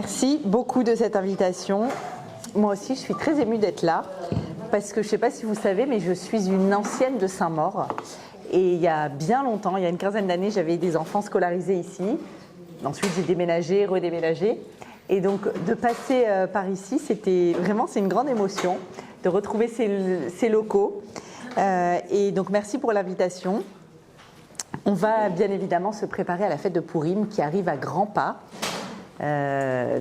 Merci beaucoup de cette invitation. Moi aussi, je suis très émue d'être là parce que je ne sais pas si vous savez, mais je suis une ancienne de Saint-Maur. Et il y a bien longtemps, il y a une quinzaine d'années, j'avais des enfants scolarisés ici. Ensuite, j'ai déménagé, redéménagé. Et donc, de passer par ici, c'est une grande émotion de retrouver ces locaux. Et donc, merci pour l'invitation. On va bien évidemment se préparer à la fête de Pourim qui arrive à grands pas. Dans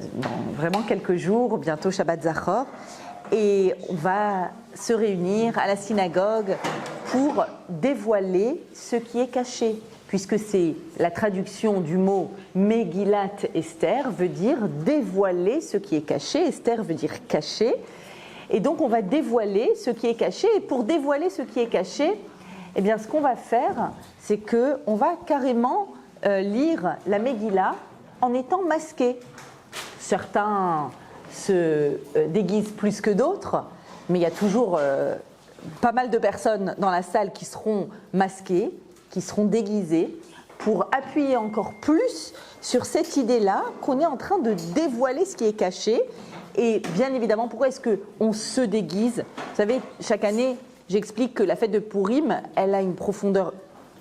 vraiment quelques jours, bientôt Shabbat Zachor. Et on va se réunir à la synagogue pour dévoiler ce qui est caché, puisque c'est la traduction du mot Megillat Esther veut dire dévoiler ce qui est caché. Esther veut dire caché. Et donc on va dévoiler ce qui est caché. Et pour dévoiler ce qui est caché, eh bien ce qu'on va faire, c'est qu'on va carrément lire la Megillah en étant masqués. Certains se déguisent plus que d'autres, mais il y a toujours pas mal de personnes dans la salle qui seront masquées, qui seront déguisées, pour appuyer encore plus sur cette idée-là qu'on est en train de dévoiler ce qui est caché. Et bien évidemment, pourquoi est-ce qu'on se déguise ? Vous savez, chaque année, j'explique que la fête de Pourim, elle a une profondeur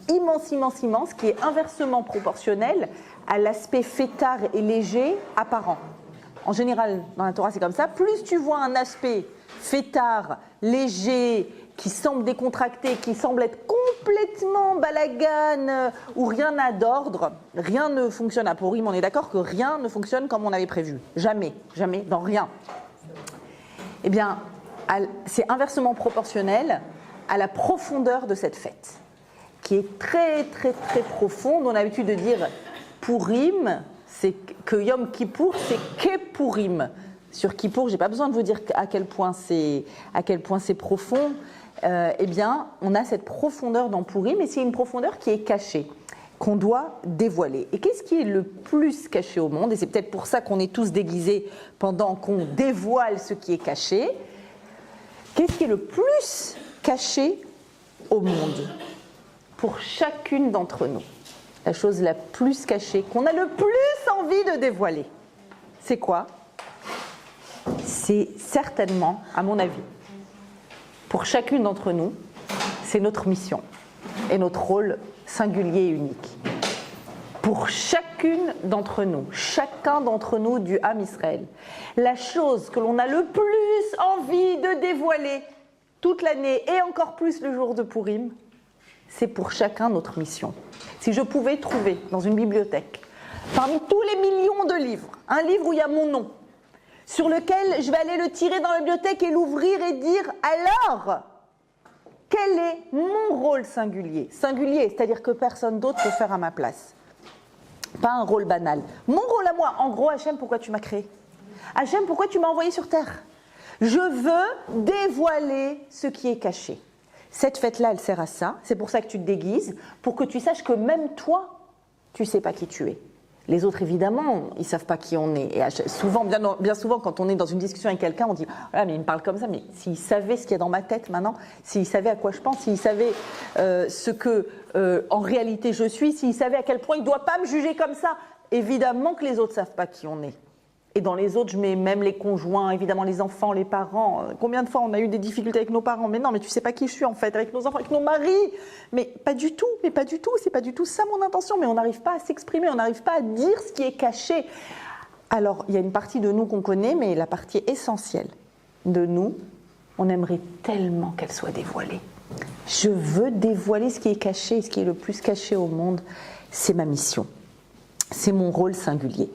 immense, immense, immense, qui est inversement proportionnelle à l'aspect fêtard et léger apparent. En général, dans la Torah, c'est comme ça. Plus tu vois un aspect fêtard, léger, qui semble décontracté, qui semble être complètement balagan, où rien n'a d'ordre, rien ne fonctionne à Pourim. On est d'accord que rien ne fonctionne comme on avait prévu. Jamais, jamais, dans rien. Eh bien, c'est inversement proportionnel à la profondeur de cette fête, qui est très, très, très profonde. On a l'habitude de dire Pourim, c'est que Yom Kippour, c'est Kepourim. Sur Kippour, je n'ai pas besoin de vous dire à quel point c'est profond. Eh bien, on a cette profondeur dans Pourim, et c'est une profondeur qui est cachée, qu'on doit dévoiler. Et qu'est-ce qui est le plus caché au monde ? Et c'est peut-être pour ça qu'on est tous déguisés pendant qu'on dévoile ce qui est caché. Qu'est-ce qui est le plus caché au monde ? Pour chacune d'entre nous, la chose la plus cachée, qu'on a le plus envie de dévoiler, c'est quoi ? C'est certainement, à mon avis, pour chacune d'entre nous, c'est notre mission et notre rôle singulier et unique. Pour chacune d'entre nous, chacun d'entre nous du Ham Israël, la chose que l'on a le plus envie de dévoiler toute l'année et encore plus le jour de Pourim, c'est pour chacun notre mission. Si je pouvais trouver dans une bibliothèque, parmi tous les millions de livres, un livre où il y a mon nom, sur lequel je vais aller le tirer dans la bibliothèque et l'ouvrir et dire alors, quel est mon rôle singulier ? Singulier, c'est-à-dire que personne d'autre peut faire à ma place. Pas un rôle banal. Mon rôle à moi, en gros, Hachem, pourquoi tu m'as créé ? Hachem, pourquoi tu m'as envoyé sur terre ? Je veux dévoiler ce qui est caché. Cette fête-là, elle sert à ça. C'est pour ça que tu te déguises, pour que tu saches que même toi, tu ne sais pas qui tu es. Les autres, évidemment, ils ne savent pas qui on est. Et souvent, bien souvent, quand on est dans une discussion avec quelqu'un, on dit « Ah, mais il me parle comme ça. » Mais s'ils savaient ce qu'il y a dans ma tête maintenant, s'ils savaient à quoi je pense, s'ils savaient ce que, en réalité, je suis, s'ils savaient à quel point ils ne doivent pas me juger comme ça, évidemment que les autres ne savent pas qui on est. Et dans les autres, je mets même les conjoints, évidemment les enfants, les parents. Combien de fois on a eu des difficultés avec nos parents ? Mais non, mais tu sais pas qui je suis en fait, avec nos enfants, avec nos maris. Mais pas du tout, c'est pas du tout ça mon intention. Mais on n'arrive pas à s'exprimer, on n'arrive pas à dire ce qui est caché. Alors, il y a une partie de nous qu'on connaît, mais la partie essentielle de nous, on aimerait tellement qu'elle soit dévoilée. Je veux dévoiler ce qui est caché, ce qui est le plus caché au monde. C'est ma mission, c'est mon rôle singulier.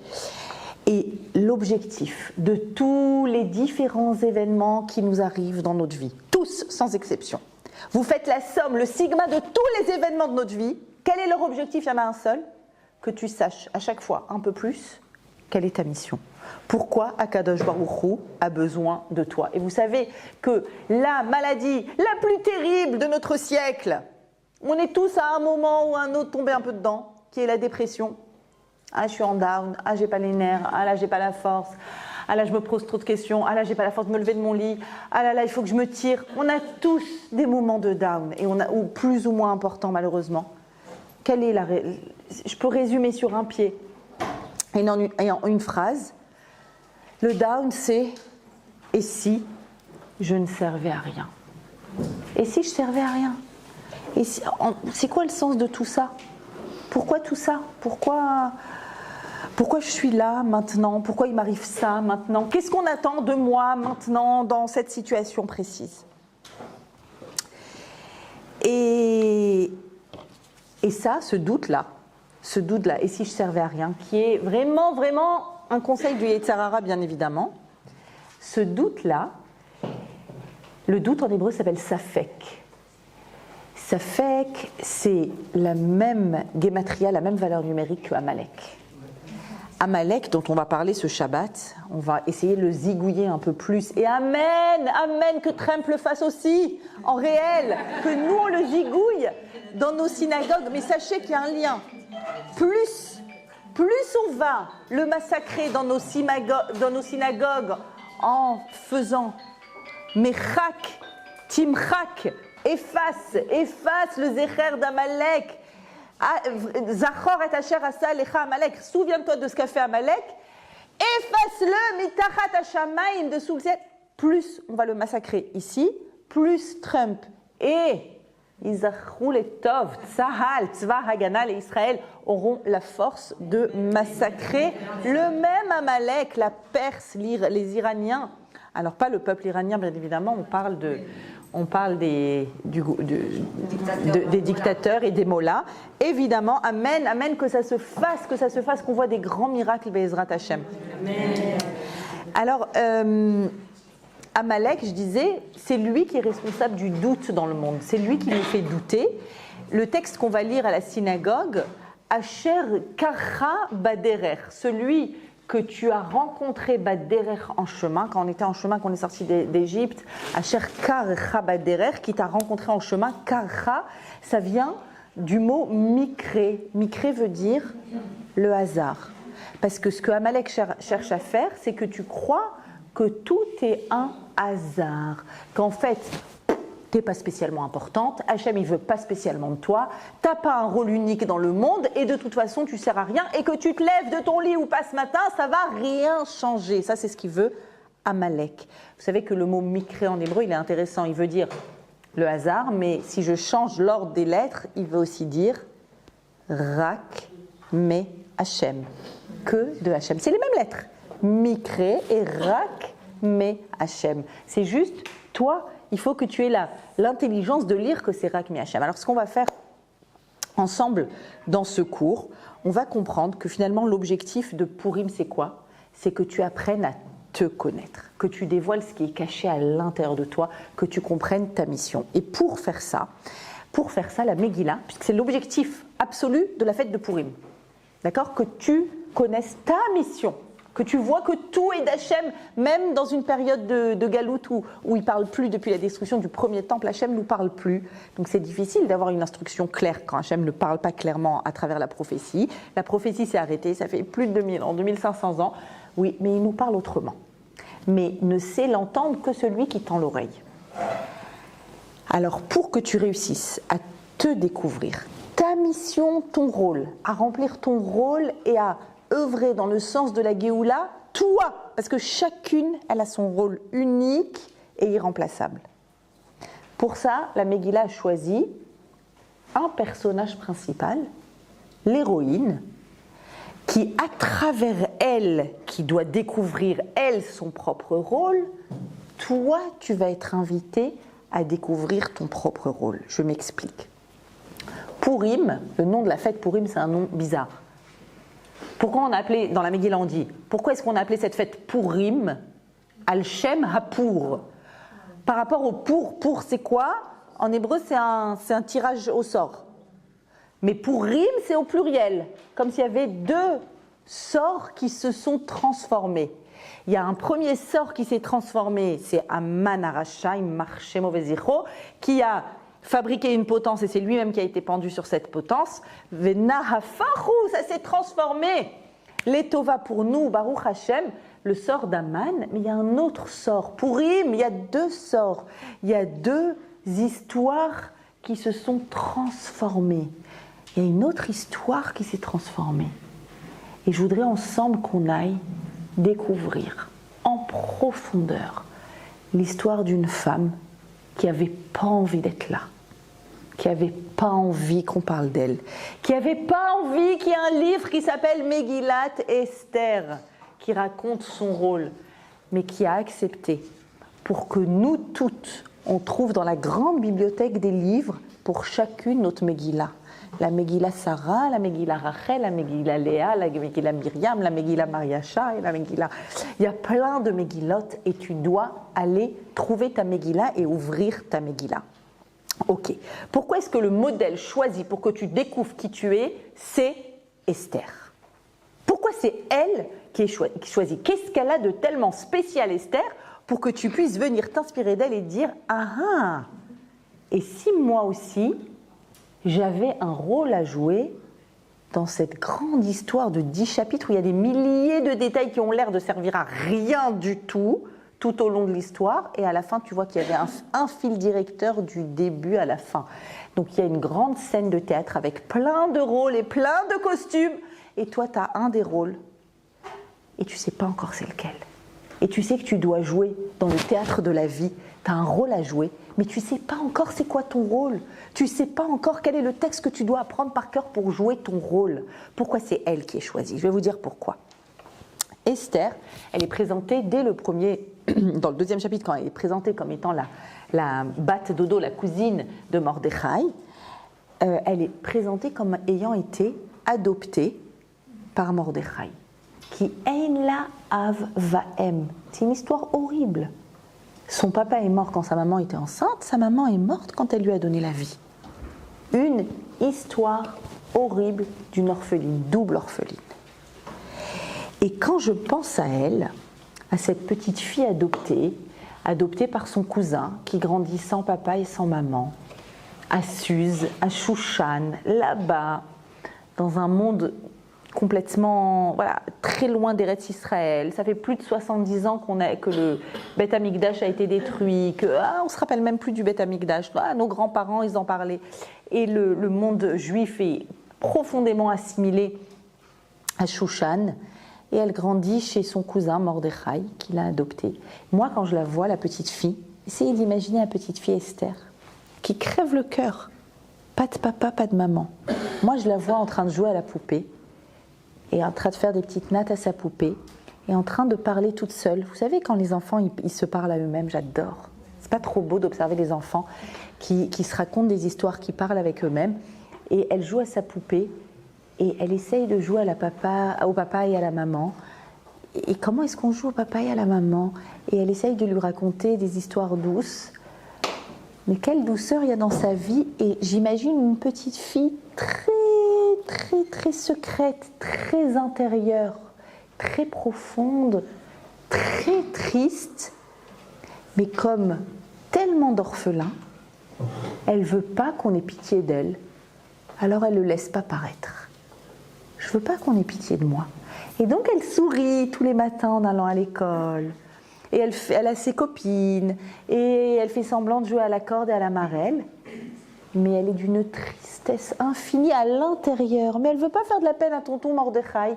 Et l'objectif de tous les différents événements qui nous arrivent dans notre vie, tous sans exception, vous faites la somme, le sigma de tous les événements de notre vie, quel est leur objectif ? Il y en a un seul, que tu saches à chaque fois un peu plus quelle est ta mission. Pourquoi Akadosh Baruch Hu a besoin de toi ? Et vous savez que la maladie la plus terrible de notre siècle, on est tous à un moment ou à un autre tombés un peu dedans, qui est la dépression. Ah, je suis en down. Ah, j'ai pas les nerfs. Ah là, j'ai pas la force. Ah là, je me pose trop de questions. Ah là, j'ai pas la force de me lever de mon lit. Ah là, il faut que je me tire. On a tous des moments de down, ou plus ou moins importants, malheureusement. Je peux résumer sur un pied et en une phrase. Le down, c'est « et si je ne servais à rien ?» Et si je servais à rien? Et si, c'est quoi le sens de tout ça? Pourquoi tout ça? Pourquoi je suis là maintenant? Pourquoi il m'arrive ça maintenant? Qu'est-ce qu'on attend de moi maintenant dans cette situation précise? Et ça, ce doute-là, et si je servais à rien, qui est vraiment, vraiment un conseil du Yetzer Hara, bien évidemment, ce doute-là, le doute en hébreu s'appelle safek. Safek, c'est la même gematria, la même valeur numérique que Amalek. Amalek, dont on va parler ce Shabbat, on va essayer de le zigouiller un peu plus. Et amen, que Trump le fasse aussi, en réel, que nous on le zigouille dans nos synagogues. Mais sachez qu'il y a un lien. Plus on va le massacrer dans nos synagogues en faisant Mechak, Timchak, efface le Zecher d'Amalek, Zachor et Asher Asa Lecha Amalek, souviens-toi de ce qu'a fait Amalek, efface-le, Mitachat Hashamaim, dessous le ciel. Plus on va le massacrer ici, plus Trump et Isachou les Tov, Tzahal, Tzva Hagana et Israël auront la force de massacrer le même Amalek, la Perse, les Iraniens. Alors pas le peuple iranien, bien évidemment, on parle des dictateurs et des mollahs. Évidemment, amen, que ça se fasse, qu'on voit des grands miracles, Be'ezrat Hashem. Amen. Alors, Amalek, je disais, c'est lui qui est responsable du doute dans le monde. C'est lui qui nous fait douter. Le texte qu'on va lire à la synagogue, Asher Karcha Baderer, celui que tu as rencontré Baderer en chemin, quand on était en chemin, qu'on est sorti d'Égypte, Asher Karcha Baderer, qui t'a rencontré en chemin, Karcha, ça vient du mot Mikré. Mikré veut dire le hasard. Parce que ce que Amalek cherche à faire, c'est que tu crois que tout est un hasard, qu'en fait, t'es pas spécialement importante, Hachem il veut pas spécialement de toi, t'as pas un rôle unique dans le monde et de toute façon tu sers à rien et que tu te lèves de ton lit ou pas ce matin, ça va rien changer. Ça c'est ce qu'il veut Amalek. Vous savez que le mot mikré en hébreu il est intéressant, il veut dire le hasard, mais si je change l'ordre des lettres, il veut aussi dire rak me Hachem, que de Hachem. C'est les mêmes lettres. Mikré et Rak me Hachem. C'est juste, toi, il faut que tu aies l'intelligence de lire que c'est Rak me Hachem. Alors, ce qu'on va faire ensemble dans ce cours, on va comprendre que finalement, l'objectif de Purim, c'est quoi? C'est que tu apprennes à te connaître, que tu dévoiles ce qui est caché à l'intérieur de toi, que tu comprennes ta mission. Et pour faire ça, la Megillah, puisque c'est l'objectif absolu de la fête de Purim, d'accord? Que tu connaisses ta mission, que tu vois que tout est d'Hachem, même dans une période de galoute où il ne parle plus depuis la destruction du premier temple, Hachem ne nous parle plus. Donc c'est difficile d'avoir une instruction claire quand Hachem ne parle pas clairement à travers la prophétie. La prophétie s'est arrêtée, ça fait plus de 2000 ans, 2500 ans. Oui, mais il nous parle autrement. Mais ne sait l'entendre que celui qui tend l'oreille. Alors pour que tu réussisses à te découvrir, ta mission, ton rôle, à remplir ton rôle et à œuvrer dans le sens de la Géoula, toi, parce que chacune, elle a son rôle unique et irremplaçable. Pour ça, la Megillah a choisi un personnage principal, l'héroïne, qui, à travers elle, qui doit découvrir, elle, son propre rôle, toi, tu vas être invité à découvrir ton propre rôle. Je m'explique. Purim, le nom de la fête Purim, c'est un nom bizarre. Pourquoi on a appelé, dans la Megillah on dit, pourquoi est-ce qu'on a appelé cette fête Purim, Al-Shem HaPur? Par rapport au pour c'est quoi? En hébreu c'est un tirage au sort. Mais Purim c'est au pluriel, comme s'il y avait deux sorts qui se sont transformés. Il y a un premier sort qui s'est transformé, c'est Aman Arasha, Marché Mauvais Zichro, qui a fabriqué une potence et c'est lui-même qui a été pendu sur cette potence. Venahafahu, ça s'est transformé. L'Etova pour nous, Baruch Hashem, le sort d'Aman, mais il y a un autre sort. Purim, il y a deux sorts. Il y a deux histoires qui se sont transformées. Il y a une autre histoire qui s'est transformée. Et je voudrais ensemble qu'on aille découvrir profondeur l'histoire d'une femme qui n'avait pas envie d'être là, qui n'avait pas envie qu'on parle d'elle, qui n'avait pas envie qu'il y ait un livre qui s'appelle Megillat Esther, qui raconte son rôle, mais qui a accepté pour que nous toutes, on trouve dans la grande bibliothèque des livres pour chacune notre Megillah. La Megillah Sarah, la Megillah Rachel, la Megillah Léa, la Megillah Myriam, la Megillah Mariacha et la Megillah... Il y a plein de Megillot et tu dois aller trouver ta Megillah et ouvrir ta Megillah. Ok. Pourquoi est-ce que le modèle choisi pour que tu découvres qui tu es, c'est Esther? Pourquoi c'est elle qui est choisie? Qu'est-ce qu'elle a de tellement spécial, Esther, pour que tu puisses venir t'inspirer d'elle et dire « Ah ah, et si moi aussi... j'avais un rôle à jouer dans cette grande histoire de 10 chapitres où il y a des milliers de détails qui ont l'air de servir à rien du tout au long de l'histoire, et à la fin tu vois qu'il y avait un fil directeur du début à la fin. Donc il y a une grande scène de théâtre avec plein de rôles et plein de costumes, et toi tu as un des rôles et tu sais pas encore c'est lequel. Et tu sais que tu dois jouer dans le théâtre de la vie, tu as un rôle à jouer, mais tu ne sais pas encore c'est quoi ton rôle. Tu ne sais pas encore quel est le texte que tu dois apprendre par cœur pour jouer ton rôle. Pourquoi c'est elle qui est choisie? Je vais vous dire pourquoi. Esther, elle est présentée dès le premier, dans le deuxième chapitre, quand elle est présentée comme étant la bat dodo, la cousine de Mordechai, elle est présentée comme ayant été adoptée par Mordechai. Qui ein la av vaem. C'est une histoire horrible. Son papa est mort quand sa maman était enceinte, sa maman est morte quand elle lui a donné la vie. Une histoire horrible d'une orpheline, double orpheline. Et quand je pense à elle, à cette petite fille adoptée par son cousin, qui grandit sans papa et sans maman, à Suse, à Shushan, là-bas, dans un monde complètement, très loin d'Eretz Israël. Ça fait plus de 70 ans que le Beth Amikdash a été détruit, on ne se rappelle même plus du Beth Amikdash. Nos grands-parents, ils en parlaient. Et le monde juif est profondément assimilé à Shushan. Et elle grandit chez son cousin Mordechai, qui l'a adoptée. Moi, quand je la vois, la petite fille, essayez d'imaginer la petite fille Esther, qui crève le cœur. Pas de papa, pas de maman. Moi, je la vois en train de jouer à la poupée, et en train de faire des petites nattes à sa poupée, et en train de parler toute seule. Vous savez, quand les enfants, ils se parlent à eux-mêmes, j'adore. C'est pas trop beau d'observer les enfants qui se racontent des histoires, qui parlent avec eux-mêmes. Et elle joue à sa poupée, et elle essaye de jouer au papa et à la maman. Et comment est-ce qu'on joue au papa et à la maman? Et elle essaye de lui raconter des histoires douces. Mais quelle douceur il y a dans sa vie. Et j'imagine une petite fille très secrète, très intérieure, très profonde, très triste, mais comme tellement d'orphelins, elle ne veut pas qu'on ait pitié d'elle, alors elle ne le laisse pas paraître. Je ne veux pas qu'on ait pitié de moi. Et donc elle sourit tous les matins en allant à l'école, et elle a ses copines, et elle fait semblant de jouer à la corde et à la marelle, mais elle est d'une tristesse infinie à l'intérieur. Mais elle ne veut pas faire de la peine à tonton Mordechai.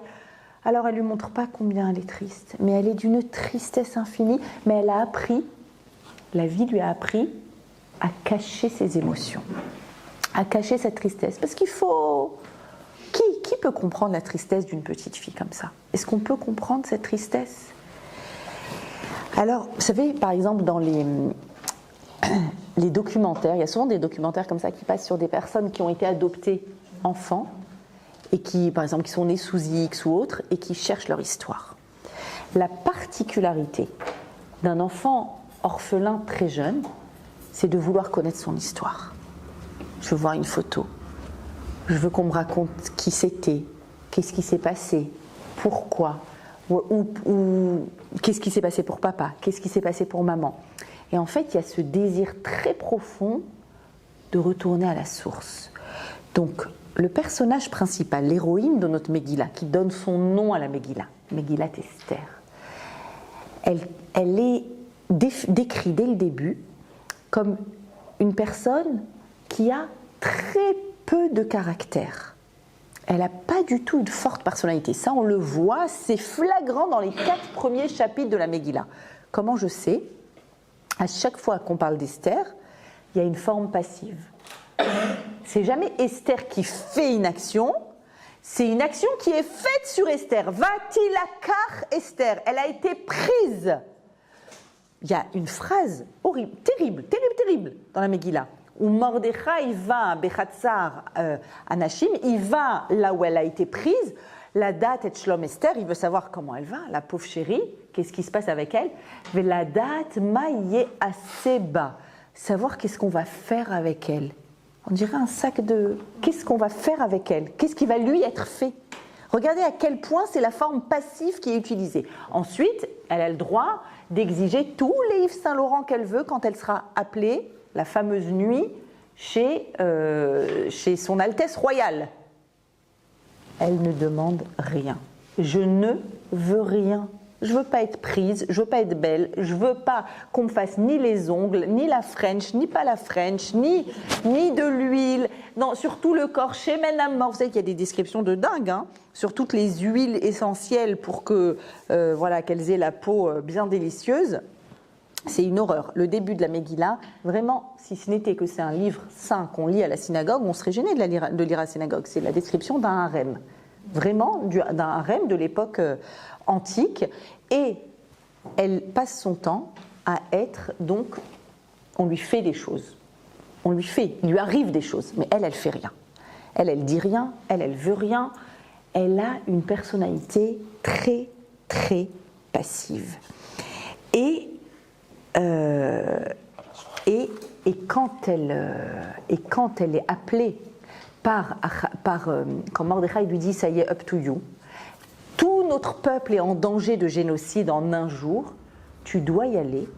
Alors elle ne lui montre pas combien elle est triste. Mais elle est d'une tristesse infinie. Mais elle a appris, la vie lui a appris à cacher ses émotions, à cacher cette tristesse. Parce qu'il faut... Qui peut comprendre la tristesse d'une petite fille comme ça? Est-ce qu'on peut comprendre cette tristesse? Alors, vous savez, par exemple, dans les documentaires, il y a souvent des documentaires comme ça qui passent sur des personnes qui ont été adoptées enfants et qui, par exemple, qui sont nées sous X ou autre et qui cherchent leur histoire. La particularité d'un enfant orphelin très jeune, c'est de vouloir connaître son histoire. Je veux voir une photo. Je veux qu'on me raconte qui c'était, qu'est-ce qui s'est passé, pourquoi, ou qu'est-ce qui s'est passé pour papa, qu'est-ce qui s'est passé pour maman. Et en fait, il y a ce désir très profond de retourner à la source. Donc, le personnage principal, l'héroïne de notre Megillah, qui donne son nom à la Megillah, Megillat Esther, elle est décrite dès le début comme une personne qui a très peu de caractère. elle n'a pas du tout une forte personnalité. Ça, on le voit, c'est flagrant dans les 4 premiers chapitres de la Megillah. Comment je sais? À chaque fois qu'on parle d'Esther, il y a une forme passive. C'est jamais Esther qui fait une action, c'est une action qui est faite sur Esther. Va-t-il-akar Esther? Elle a été prise. Il y a une phrase horrible, terrible dans la Megillah, où Mordechai va à Bechatzar Anashim, il va là où elle a été prise, la date est Shlom Esther, il veut savoir comment elle va, la pauvre chérie, qu'est-ce qui se passe avec elle, mais la date maïe aseba, savoir qu'est-ce qu'on va faire avec elle. On dirait un sac de... Qu'est-ce qu'on va faire avec elle? Qu'est-ce qui va lui être fait? Regardez à quel point c'est la forme passive qui est utilisée. Ensuite, elle a le droit d'exiger tous les Yves Saint-Laurent qu'elle veut quand elle sera appelée, la fameuse nuit, chez son Altesse Royale. Elle ne demande rien. Je ne veux rien. Je ne veux pas être prise, je ne veux pas être belle, je ne veux pas qu'on me fasse ni les ongles, ni la French, ni pas la French, ni de l'huile, non, sur tout le corps, chez Madame Mort. Vous savez qu'il y a des descriptions de dingue, hein, sur toutes les huiles essentielles pour que, voilà, qu'elles aient la peau bien délicieuse. C'est une horreur. Le début de la Megillah, vraiment, si ce n'était que c'est un livre saint qu'on lit à la synagogue, on serait gêné de lire à la synagogue. C'est la description d'un harem. Vraiment d'un harem de l'époque antique, et elle passe son temps à être, donc, on lui fait des choses. Il lui arrive des choses, mais elle fait rien. Elle dit rien, elle veut rien. Elle a une personnalité très, très passive. Et quand elle est appelée quand Mordechai lui dit « ça y est, up to you », tout notre peuple est en danger de génocide en un jour, tu dois y aller.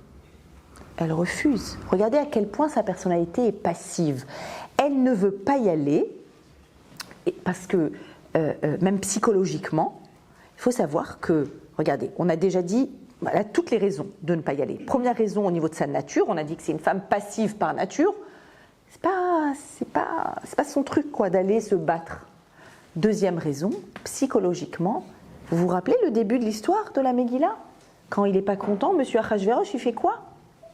Elle refuse. Regardez à quel point sa personnalité est passive. Elle ne veut pas y aller, parce que, même psychologiquement, il faut savoir que, regardez, on a déjà dit, elle a toutes les raisons de ne pas y aller. Première raison au niveau de sa nature, on a dit que c'est une femme passive par nature. C'est pas son truc, quoi, d'aller se battre. Deuxième raison, psychologiquement, vous vous rappelez le début de l'histoire de la Megillah? Quand il n'est pas content, monsieur Achashverosh, il fait quoi?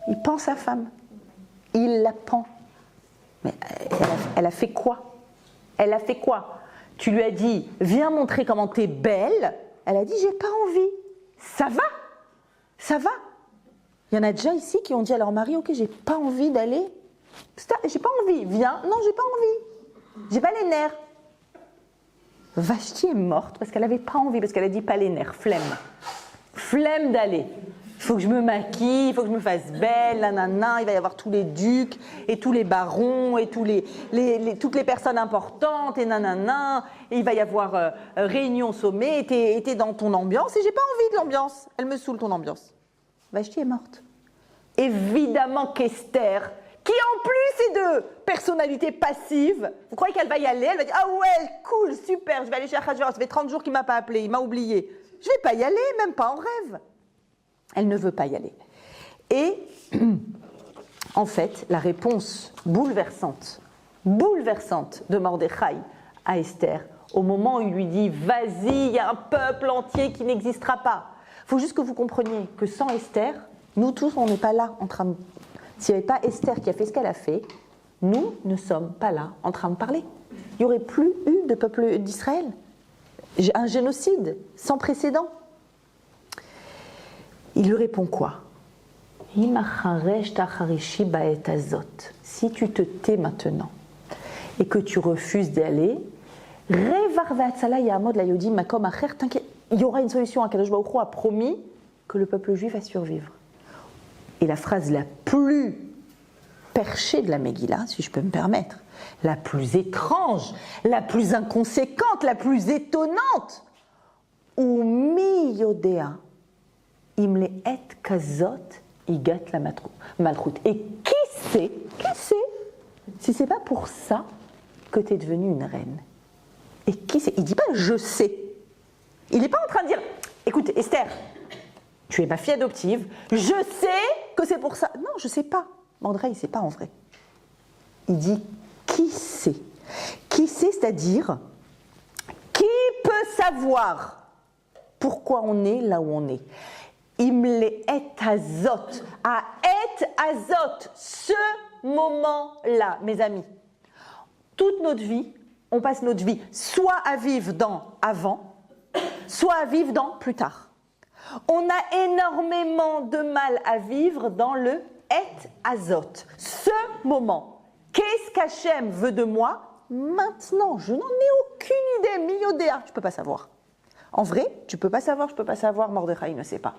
Il pend sa femme. Il la pend. Mais elle a fait quoi? Elle a fait quoi? Tu lui as dit, viens montrer comment t'es belle. Elle a dit, j'ai pas envie. Ça va? Ça va? Il y en a déjà ici qui ont dit à leur mari, ok, j'ai pas envie d'aller. J'ai pas envie. Viens. Non, j'ai pas envie. J'ai pas les nerfs. Vashti est morte parce qu'elle n'avait pas envie, parce qu'elle a dit pas les nerfs, flemme. Flemme d'aller. Il faut que je me maquille, il faut que je me fasse belle, nanana, il va y avoir tous les ducs et tous les barons et toutes les personnes importantes et nanana, et il va y avoir réunion au sommet, et t'es dans ton ambiance, et j'ai pas envie de l'ambiance, elle me saoule ton ambiance. Vashti est morte. Évidemment qu'Esther, qui en plus est de personnalité passive, vous croyez qu'elle va y aller? Elle va dire, ah ouais, cool, super, je vais aller chez Achashverosh, ça fait 30 jours qu'il ne m'a pas appelé, il m'a oublié. Je ne vais pas y aller, même pas en rêve. Elle ne veut pas y aller. Et en fait, la réponse bouleversante de Mordechai à Esther, au moment où il lui dit, vas-y, il y a un peuple entier qui n'existera pas. Il faut juste que vous compreniez que sans Esther, nous tous, on n'est pas là en train de... S'il n'y avait pas Esther qui a fait ce qu'elle a fait, nous ne sommes pas là en train de parler. Il n'y aurait plus eu de peuple d'Israël. Un génocide sans précédent. Il lui répond quoi? Si tu te tais maintenant et que tu refuses d'aller, il y aura une solution. Akadosh Baruch Hu a promis que le peuple juif va survivre. Et la phrase la plus perchée de la Megillah, si je peux me permettre, la plus étrange, la plus inconséquente, la plus étonnante, ou mi yodea imle et kazot igat la malchut. Et qui sait, si c'est pas pour ça que tu es devenue une reine? Et qui sait? Il dit pas je sais. Il n'est pas en train de dire, écoute Esther, tu es ma fille adoptive, je sais que c'est pour ça. Non, je ne sais pas. Mordechai, il ne sait pas en vrai. Il dit qui sait. Qui sait, c'est-à-dire savoir pourquoi on est là où on est. Imle et azot, à et azot, ce moment-là, mes amis. Toute notre vie, on passe notre vie soit à vivre dans avant, soit à vivre dans plus tard. On a énormément de mal à vivre dans le et azot, ce moment. Qu'est-ce qu'Hachem veut de moi maintenant? Je n'en ai aucune idée, miyodéa, tu ne peux pas savoir. En vrai, tu ne peux pas savoir, je ne peux pas savoir, Mordechai ne sait pas.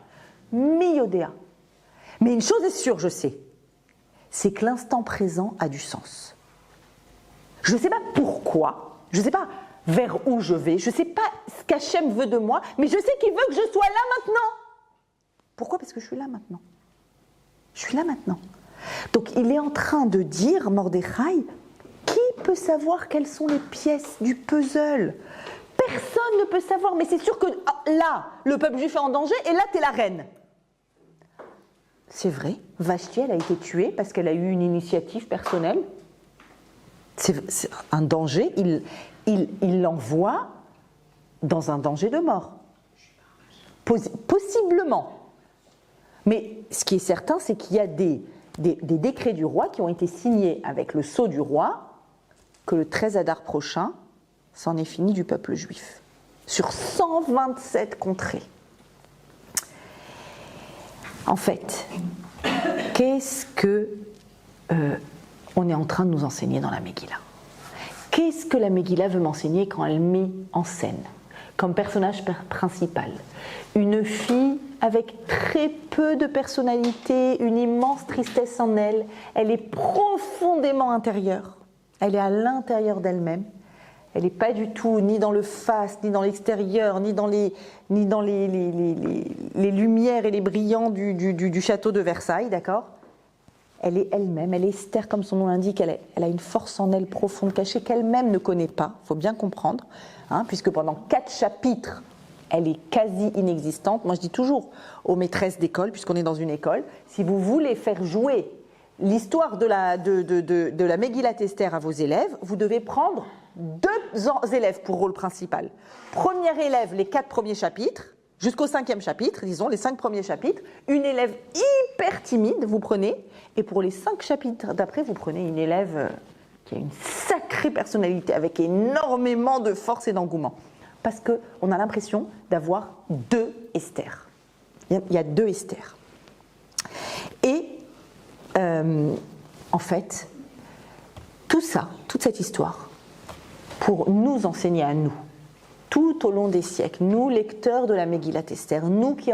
Miyodéa. Mais une chose est sûre, je sais, c'est que l'instant présent a du sens. Je ne sais pas pourquoi, je ne sais pas vers où je vais, je ne sais pas ce qu'Hachem veut de moi, mais je sais qu'il veut que je sois là maintenant. Pourquoi? Parce que je suis là maintenant. Je suis là maintenant. Donc il est en train de dire, Mordechai, qui peut savoir quelles sont les pièces du puzzle? Personne ne peut savoir, mais c'est sûr que là, le peuple juif est en danger, et là, tu es la reine. C'est vrai, Vashti, elle a été tuée parce qu'elle a eu une initiative personnelle. C'est un danger, il l'envoie dans un danger de mort. Possiblement. Mais ce qui est certain, c'est qu'il y a des décrets du roi qui ont été signés avec le sceau du roi, que le 13 Adar prochain, c'en est fini du peuple juif. Sur 127 contrées. En fait, qu'est-ce que on est en train de nous enseigner dans la Megillah? Qu'est-ce que la Megillah veut m'enseigner quand elle met en scène, comme personnage principal, une fille avec très peu de personnalité, une immense tristesse en elle, elle est profondément intérieure, elle est à l'intérieur d'elle-même, elle n'est pas du tout ni dans le faste, ni dans l'extérieur, ni dans les lumières et les brillants du château de Versailles, d'accord? Elle est elle-même, elle est Esther comme son nom l'indique, elle a une force en elle profonde, cachée, qu'elle-même ne connaît pas, il faut bien comprendre, puisque pendant 4 chapitres, elle est quasi inexistante. Moi je dis toujours aux maîtresses d'école, puisqu'on est dans une école, si vous voulez faire jouer l'histoire de la Megillat Esther à vos élèves, vous devez prendre 2 élèves pour rôle principal. Premier élève, les 4 premiers chapitres, jusqu'au 5e chapitre, disons, les 5 premiers chapitres. Une élève hyper timide, vous prenez, et pour les 5 chapitres d'après, vous prenez une élève qui a une sacrée personnalité, avec énormément de force et d'engouement. Parce qu'on a l'impression d'avoir 2 Esther. Il y a 2 Esther. Et en fait, tout ça, toute cette histoire, pour nous enseigner à nous, tout au long des siècles, nous lecteurs de la Megillat Esther, nous qui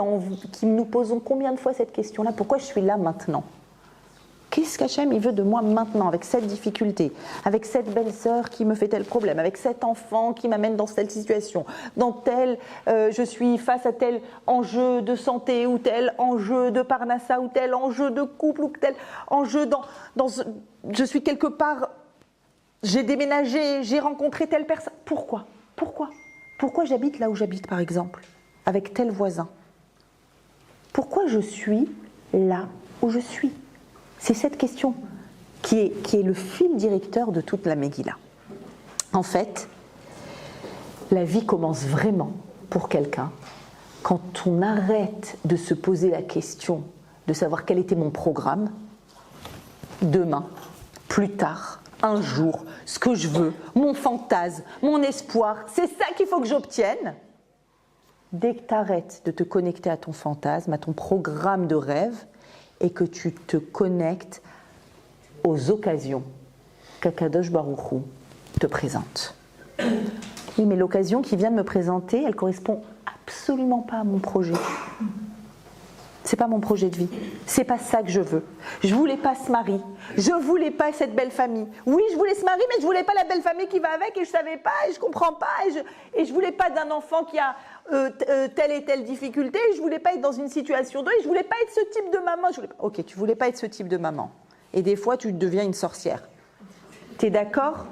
nous posons combien de fois cette question-là, pourquoi je suis là maintenant? Qu'est-ce qu'Hachem il veut de moi maintenant, avec cette difficulté, avec cette belle-sœur qui me fait tel problème, avec cet enfant qui m'amène dans telle situation, je suis face à tel enjeu de santé, ou tel enjeu de parnassa, ou tel enjeu de couple, ou tel enjeu je suis quelque part, j'ai déménagé, j'ai rencontré telle personne. Pourquoi j'habite là où j'habite, par exemple, avec tel voisin? Pourquoi je suis là où je suis? C'est cette question qui est le fil directeur de toute la Megillah. En fait, la vie commence vraiment pour quelqu'un quand on arrête de se poser la question de savoir quel était mon programme, demain, plus tard, un jour, ce que je veux, mon fantasme, mon espoir, c'est ça qu'il faut que j'obtienne. Dès que tu arrêtes de te connecter à ton fantasme, à ton programme de rêve, et que tu te connectes aux occasions qu'Akadosh Baruch Hu te présente. Oui, mais l'occasion qui vient de me présenter, elle correspond absolument pas à mon projet. C'est pas mon projet de vie. C'est pas ça que je veux. Je voulais pas ce mari. Je voulais pas cette belle famille. Oui, je voulais ce mari, mais je voulais pas la belle famille qui va avec, et je savais pas, et je comprends pas, et je voulais pas d'un enfant qui a telle et telle difficulté, et je voulais pas être dans une situation de, et je voulais pas être ce type de maman. Ok, tu voulais pas être ce type de maman. Et des fois, tu deviens une sorcière. T'es d'accord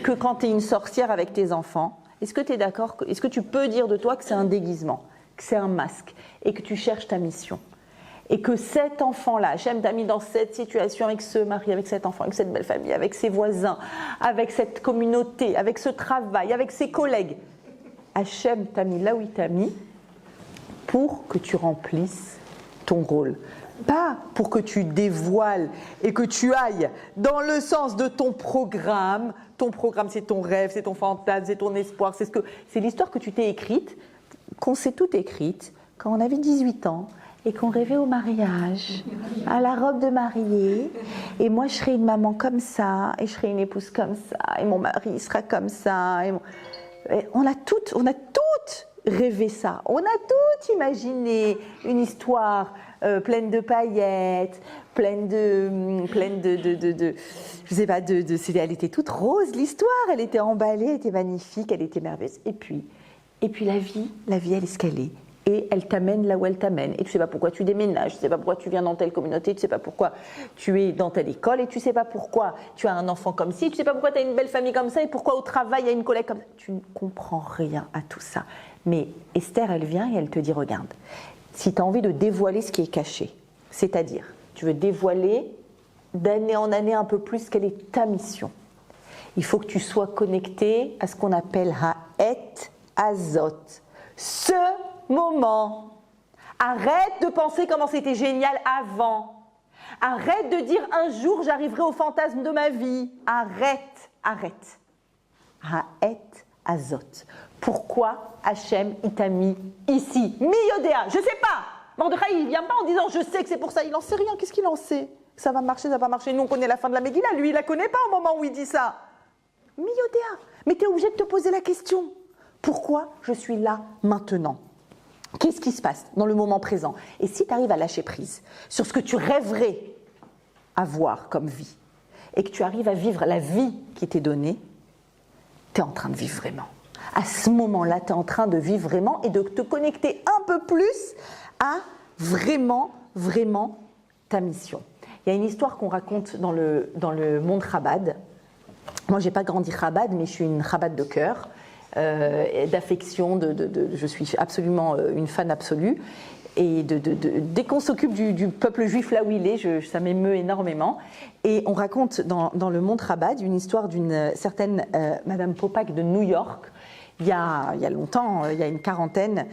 que quand t'es une sorcière avec tes enfants, est-ce que t'es d'accord, est-ce que tu peux dire de toi que c'est un déguisement, que c'est un masque, et que tu cherches ta mission, et que cet enfant-là, Hachem t'a mis dans cette situation avec ce mari, avec cet enfant, avec cette belle famille, avec ses voisins, avec cette communauté, avec ce travail, avec ses collègues, Hachem t'a mis là où il t'a mis pour que tu remplisses ton rôle. Pas pour que tu dévoiles et que tu ailles dans le sens de ton programme. Ton programme, c'est ton rêve, c'est ton fantasme, c'est ton espoir. C'est l'histoire que tu t'es écrite, qu'on s'est toute écrite quand on avait 18 ans et qu'on rêvait au mariage, à la robe de mariée. Et moi, je serai une maman comme ça, et je serai une épouse comme ça, et mon mari sera comme ça. Et on a toutes rêvé ça. On a toutes imaginé une histoire pleine de paillettes, pleine de je sais pas, elle était toute rose l'histoire, elle était emballée, elle était magnifique, elle était merveilleuse. Et puis la vie, elle est ce qu'elle est. Et elle t'amène là où elle t'amène. Et tu ne sais pas pourquoi tu déménages, tu ne sais pas pourquoi tu viens dans telle communauté, tu ne sais pas pourquoi tu es dans telle école, et tu ne sais pas pourquoi tu as un enfant comme ci, tu ne sais pas pourquoi tu as une belle famille comme ça, et pourquoi au travail il y a une collègue comme ça. Tu ne comprends rien à tout ça. Mais Esther, elle vient et elle te dit, regarde, si tu as envie de dévoiler ce qui est caché, c'est-à-dire, tu veux dévoiler d'année en année un peu plus quelle est ta mission, il faut que tu sois connecté à ce qu'on appelle Ha'et Azot. Ce moment. Arrête de penser comment c'était génial avant. Arrête de dire un jour j'arriverai au fantasme de ma vie. Arrête. Ha'et Azot. Pourquoi Hachem il t'a mis ici? Mi-Yodéa, je sais pas. Mordechai il vient pas en disant je sais que c'est pour ça. Il en sait rien. Qu'est-ce qu'il en sait? Ça va marcher, ça va pas marcher. Nous on connaît la fin de la Megillah. Lui il la connaît pas au moment où il dit ça. Mi-Yodéa. Mais tu es obligé de te poser la question. Pourquoi je suis là maintenant? Qu'est-ce qui se passe dans le moment présent? Et si tu arrives à lâcher prise sur ce que tu rêverais avoir comme vie, et que tu arrives à vivre la vie qui t'est donnée, tu es en train de vivre vraiment. À ce moment-là, tu es en train de vivre vraiment et de te connecter un peu plus à vraiment ta mission. Il y a une histoire qu'on raconte dans le monde Chabad. Moi, je n'ai pas grandi Chabad, mais je suis une Chabad de cœur. D'affection, je suis absolument une fan absolue. Et dès qu'on s'occupe du peuple juif là où il est, ça m'émeut énormément. Et on raconte dans le monde Chabad une histoire d'une certaine Madame Popak de New York. Il y a longtemps, il y a une quarantaine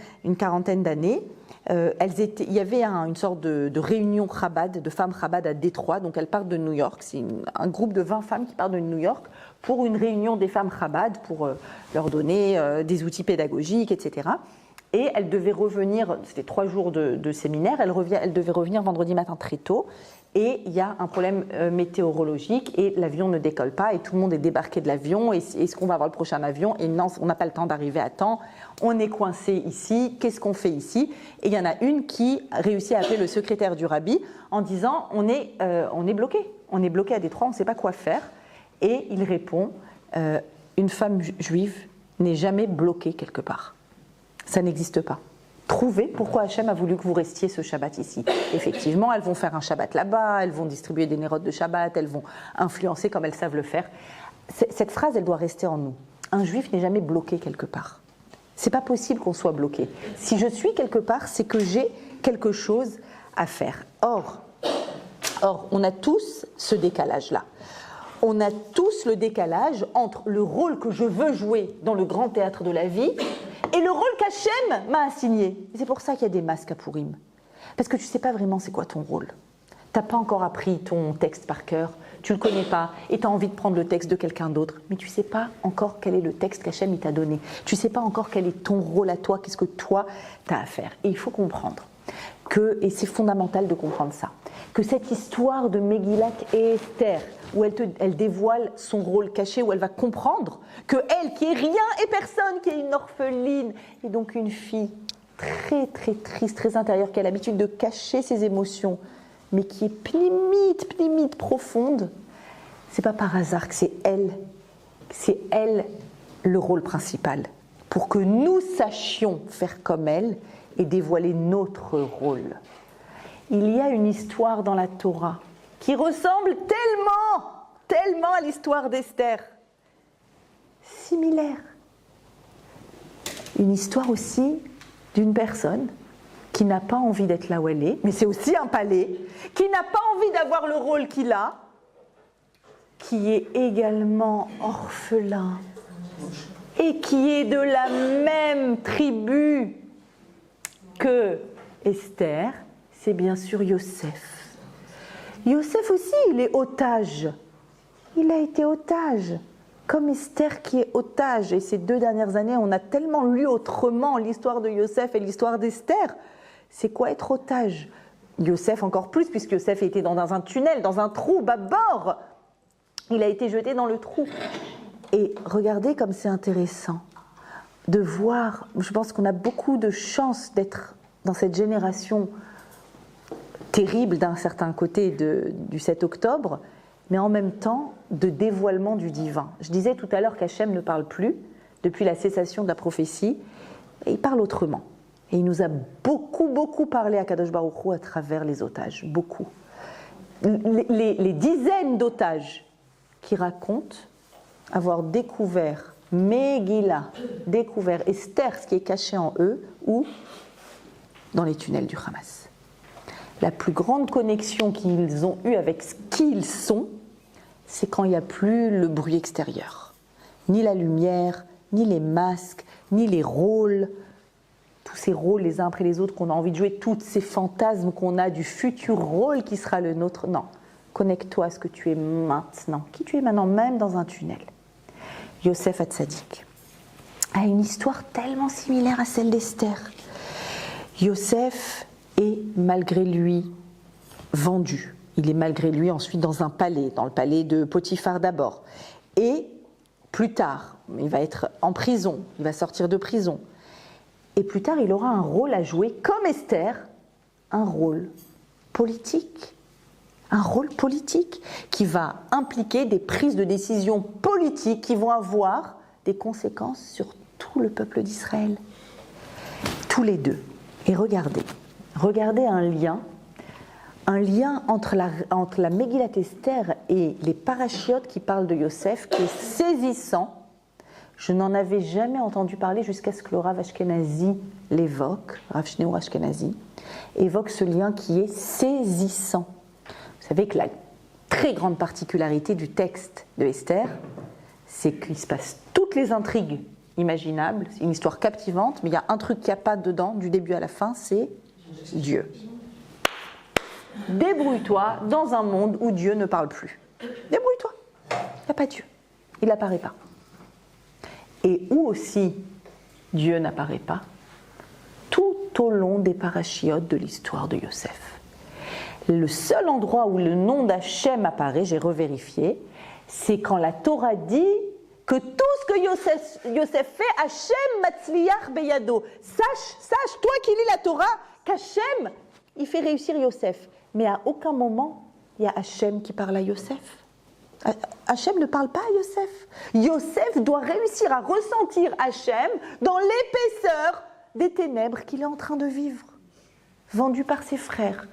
d'années. Il y avait une sorte de réunion Chabad, de femmes Chabad à Détroit. Donc elles partent de New York. C'est un groupe de 20 femmes qui partent de New York pour une réunion des femmes Chabad, pour leur donner des outils pédagogiques, etc. Et elles devaient revenir, c'était 3 jours de séminaire, elles devaient revenir vendredi matin très tôt. Et il y a un problème météorologique et l'avion ne décolle pas et tout le monde est débarqué de l'avion. Est-ce qu'on va avoir le prochain avion? Et non, on n'a pas le temps d'arriver à temps. On est coincé ici. Qu'est-ce qu'on fait ici? Et il y en a une qui réussit à appeler le secrétaire du rabbi en disant on est bloqué. On est bloqué à Détroit, on ne sait pas quoi faire. Et il répond une femme juive n'est jamais bloquée quelque part. Ça n'existe pas. Trouvez pourquoi Hachem a voulu que vous restiez ce Shabbat ici. Effectivement, elles vont faire un Shabbat là-bas, elles vont distribuer des nérotes de Shabbat, elles vont influencer comme elles savent le faire. Cette phrase, elle doit rester en nous. Un juif n'est jamais bloqué quelque part. C'est pas possible qu'on soit bloqué. Si je suis quelque part, c'est que j'ai quelque chose à faire. Or, on a tous ce décalage-là. On a tous le décalage entre le rôle que je veux jouer dans le grand théâtre de la vie et le rôle qu'Hachem m'a assigné. Et c'est pour ça qu'il y a des masques à Pourim. Parce que tu ne sais pas vraiment c'est quoi ton rôle. Tu n'as pas encore appris ton texte par cœur, tu ne le connais pas, et tu as envie de prendre le texte de quelqu'un d'autre, mais tu ne sais pas encore quel est le texte qu'Hachem t'a donné. Tu ne sais pas encore quel est ton rôle à toi, qu'est-ce que toi tu as à faire. Et il faut comprendre et c'est fondamental de comprendre ça, que cette histoire de Megillat et Esther, où elle dévoile son rôle caché, où elle va comprendre que elle, qui est rien et personne, qui est une orpheline, et donc une fille très très triste, très intérieure, qui a l'habitude de cacher ses émotions, mais qui est pnimite, profonde, c'est pas par hasard que c'est elle le rôle principal, pour que nous sachions faire comme elle et dévoiler notre rôle. Il y a une histoire dans la Torah qui ressemble tellement à l'histoire d'Esther. Similaire. Une histoire aussi d'une personne qui n'a pas envie d'être là où elle est, mais c'est aussi un palais, qui n'a pas envie d'avoir le rôle qu'il a, qui est également orphelin et qui est de la même tribu que Esther, c'est bien sûr Yosef. Yosef aussi, il est otage. Il a été otage, comme Esther qui est otage. Et ces 2 dernières années, on a tellement lu autrement l'histoire de Yosef et l'histoire d'Esther. C'est quoi être otage? Yosef encore plus, puisque Yosef était dans un tunnel, dans un trou, bâbord. Il a été jeté dans le trou. Et regardez comme c'est intéressant de voir, je pense qu'on a beaucoup de chance d'être dans cette génération terrible d'un certain côté du 7 octobre, mais en même temps de dévoilement du divin. Je disais tout à l'heure qu'Hachem ne parle plus depuis la cessation de la prophétie, et il parle autrement. Et il nous a beaucoup parlé à Kadosh Baruch Hu à travers les otages, beaucoup. Les dizaines d'otages qui racontent avoir découvert Megillah, découvert Esther, ce qui est caché en eux, ou dans les tunnels du Hamas. La plus grande connexion qu'ils ont eue avec ce qu'ils sont, c'est quand il n'y a plus le bruit extérieur. Ni la lumière, ni les masques, ni les rôles, tous ces rôles les uns après les autres qu'on a envie de jouer, tous ces fantasmes qu'on a du futur rôle qui sera le nôtre. Non, connecte-toi à ce que tu es maintenant, qui tu es maintenant, même dans un tunnel. Yosef Hatzadik a une histoire tellement similaire à celle d'Esther. Yosef est malgré lui vendu. Il est malgré lui ensuite dans un palais, dans le palais de Potiphar d'abord. Et plus tard, il va être en prison, il va sortir de prison. Et plus tard, il aura un rôle à jouer, comme Esther, un rôle politique. Un rôle politique qui va impliquer des prises de décision politiques qui vont avoir des conséquences sur tout le peuple d'Israël. Tous les deux. Et regardez un lien entre la Megillat Esther et les parachiotes qui parlent de Yosef, qui est saisissant. Je n'en avais jamais entendu parler jusqu'à ce que le Rav Ashkenazi l'évoque, Rav Shneur Ashkenazi, évoque ce lien qui est saisissant. Vous savez que la très grande particularité du texte de Esther, c'est qu'il se passe toutes les intrigues imaginables, c'est une histoire captivante, mais il y a un truc qu'il n'y a pas dedans, du début à la fin, c'est Dieu. Débrouille-toi dans un monde où Dieu ne parle plus. Débrouille-toi. Il n'y a pas Dieu. Il n'apparaît pas. Et où aussi Dieu n'apparaît pas, tout au long des parachiotes de l'histoire de Yosef. Le seul endroit où le nom d'Hachem apparaît, j'ai revérifié, c'est quand la Torah dit que tout ce que Yosef fait, Hachem matzliach beyado. Sache, toi qui lis la Torah, qu'Hachem, il fait réussir Yosef. Mais à aucun moment, il y a Hachem qui parle à Yosef. Hachem ne parle pas à Yosef. Yosef doit réussir à ressentir Hachem dans l'épaisseur des ténèbres qu'il est en train de vivre. Vendu par ses frères.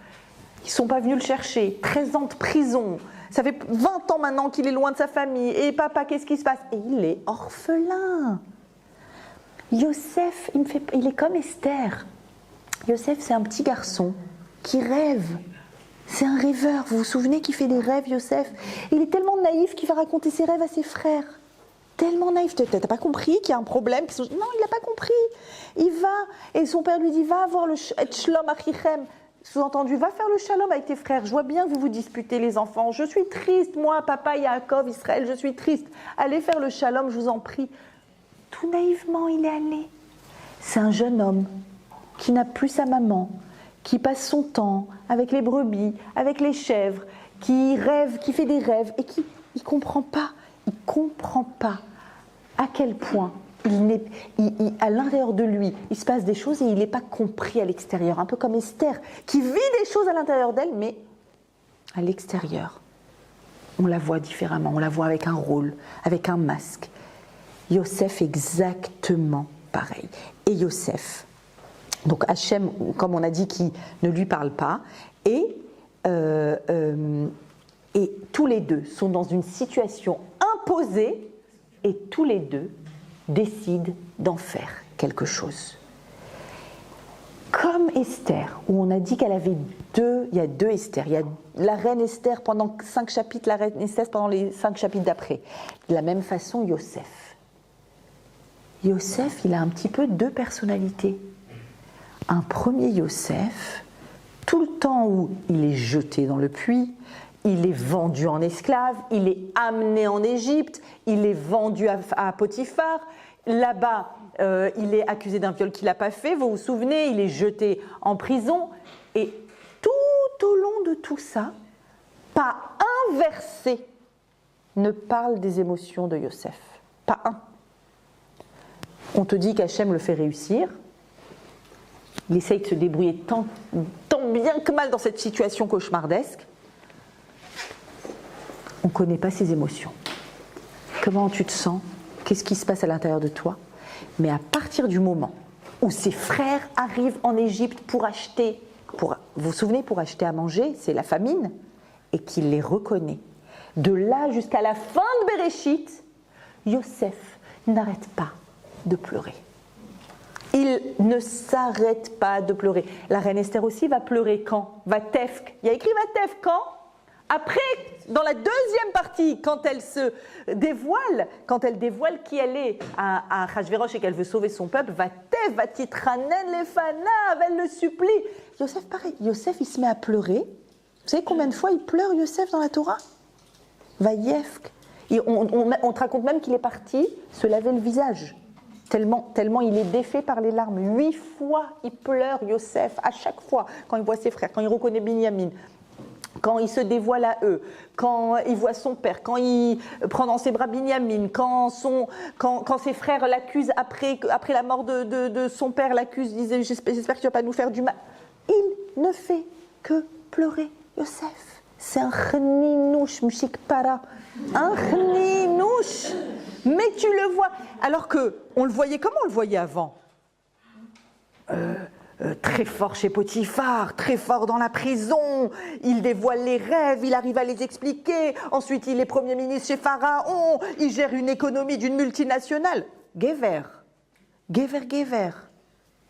Ils ne sont pas venus le chercher. 13 ans de prison. Ça fait 20 ans maintenant qu'il est loin de sa famille. Et papa, qu'est-ce qui se passe? Et il est orphelin. Yosef, il est comme Esther. Yosef, c'est un petit garçon qui rêve. C'est un rêveur. Vous vous souvenez qu'il fait des rêves, Yosef? Il est tellement naïf qu'il va raconter ses rêves à ses frères. Tellement naïf. T'as pas compris qu'il y a un problème? Non, il n'a pas compris. Il va, et son père lui dit, va voir le Shlom Achichem. Sous-entendu, va faire le shalom avec tes frères. Je vois bien que vous vous disputez, les enfants. Je suis triste, moi, papa, Yaakov, Israël, je suis triste. Allez faire le shalom, je vous en prie. Tout naïvement, il est allé. C'est un jeune homme qui n'a plus sa maman, qui passe son temps avec les brebis, avec les chèvres, qui rêve, qui fait des rêves et qui ne comprend pas à quel point à l'intérieur de lui, il se passe des choses et il n'est pas compris à l'extérieur. Un peu comme Esther, qui vit des choses à l'intérieur d'elle, mais à l'extérieur, on la voit différemment, on la voit avec un rôle, avec un masque. Yosef exactement pareil. Et Yosef, donc Hachem, comme on a dit, qui ne lui parle pas, et tous les deux sont dans une situation imposée, et tous les deux décident d'en faire quelque chose. Comme Esther, où on a dit qu'elle avait il y a deux Esther. Il y a la reine Esther pendant 5 chapitres, la reine Esther pendant les 5 chapitres d'après. De la même façon, Yosef. Yosef, il a un petit peu deux personnalités. Un premier Yosef, tout le temps où il est jeté dans le puits, il est vendu en esclave, il est amené en Égypte, il est vendu à Potiphar. Là-bas, il est accusé d'un viol qu'il n'a pas fait, vous vous souvenez, il est jeté en prison. Et tout au long de tout ça, pas un verset ne parle des émotions de Yosef. Pas un. On te dit qu'Hachem le fait réussir. Il essaye de se débrouiller tant bien que mal dans cette situation cauchemardesque. On ne connaît pas ses émotions. Comment tu te sens? Qu'est-ce qui se passe à l'intérieur de toi? Mais à partir du moment où ses frères arrivent en Égypte pour acheter, vous vous souvenez, pour acheter à manger, c'est la famine, et qu'il les reconnaît. De là jusqu'à la fin de Béréchit, Yosef n'arrête pas de pleurer. Il ne s'arrête pas de pleurer. La reine Esther aussi va pleurer quand? Vatefk. Il y a écrit Vatefk quand? Après, dans la deuxième partie, quand elle se dévoile, qui elle est à Achashverosh et qu'elle veut sauver son peuple, Vatef, Vatitranen, Lefanav, elle le supplie. Yosef, pareil. Yosef, il se met à pleurer. Vous savez combien de fois il pleure, Yosef, dans la Torah? Vayefk. On te raconte même qu'il est parti se laver le visage. Tellement il est défait par les larmes. 8 fois il pleure, Yosef, à chaque fois, quand il voit ses frères, quand il reconnaît Binyamin, quand il se dévoile à eux, quand il voit son père, quand il prend dans ses bras Binyamin, quand ses frères l'accusent après la mort de son père, l'accusent, disent j'espère que tu ne vas pas nous faire du mal. Il ne fait que pleurer, Yosef. C'est un chninouche, mshik para. Un chninouche. Mais tu le vois. Alors qu'on le voyait, comment on le voyait avant? Très fort chez Potiphar, très fort dans la prison, il dévoile les rêves, il arrive à les expliquer, ensuite il est Premier ministre chez Pharaon, il gère une économie d'une multinationale. Gever.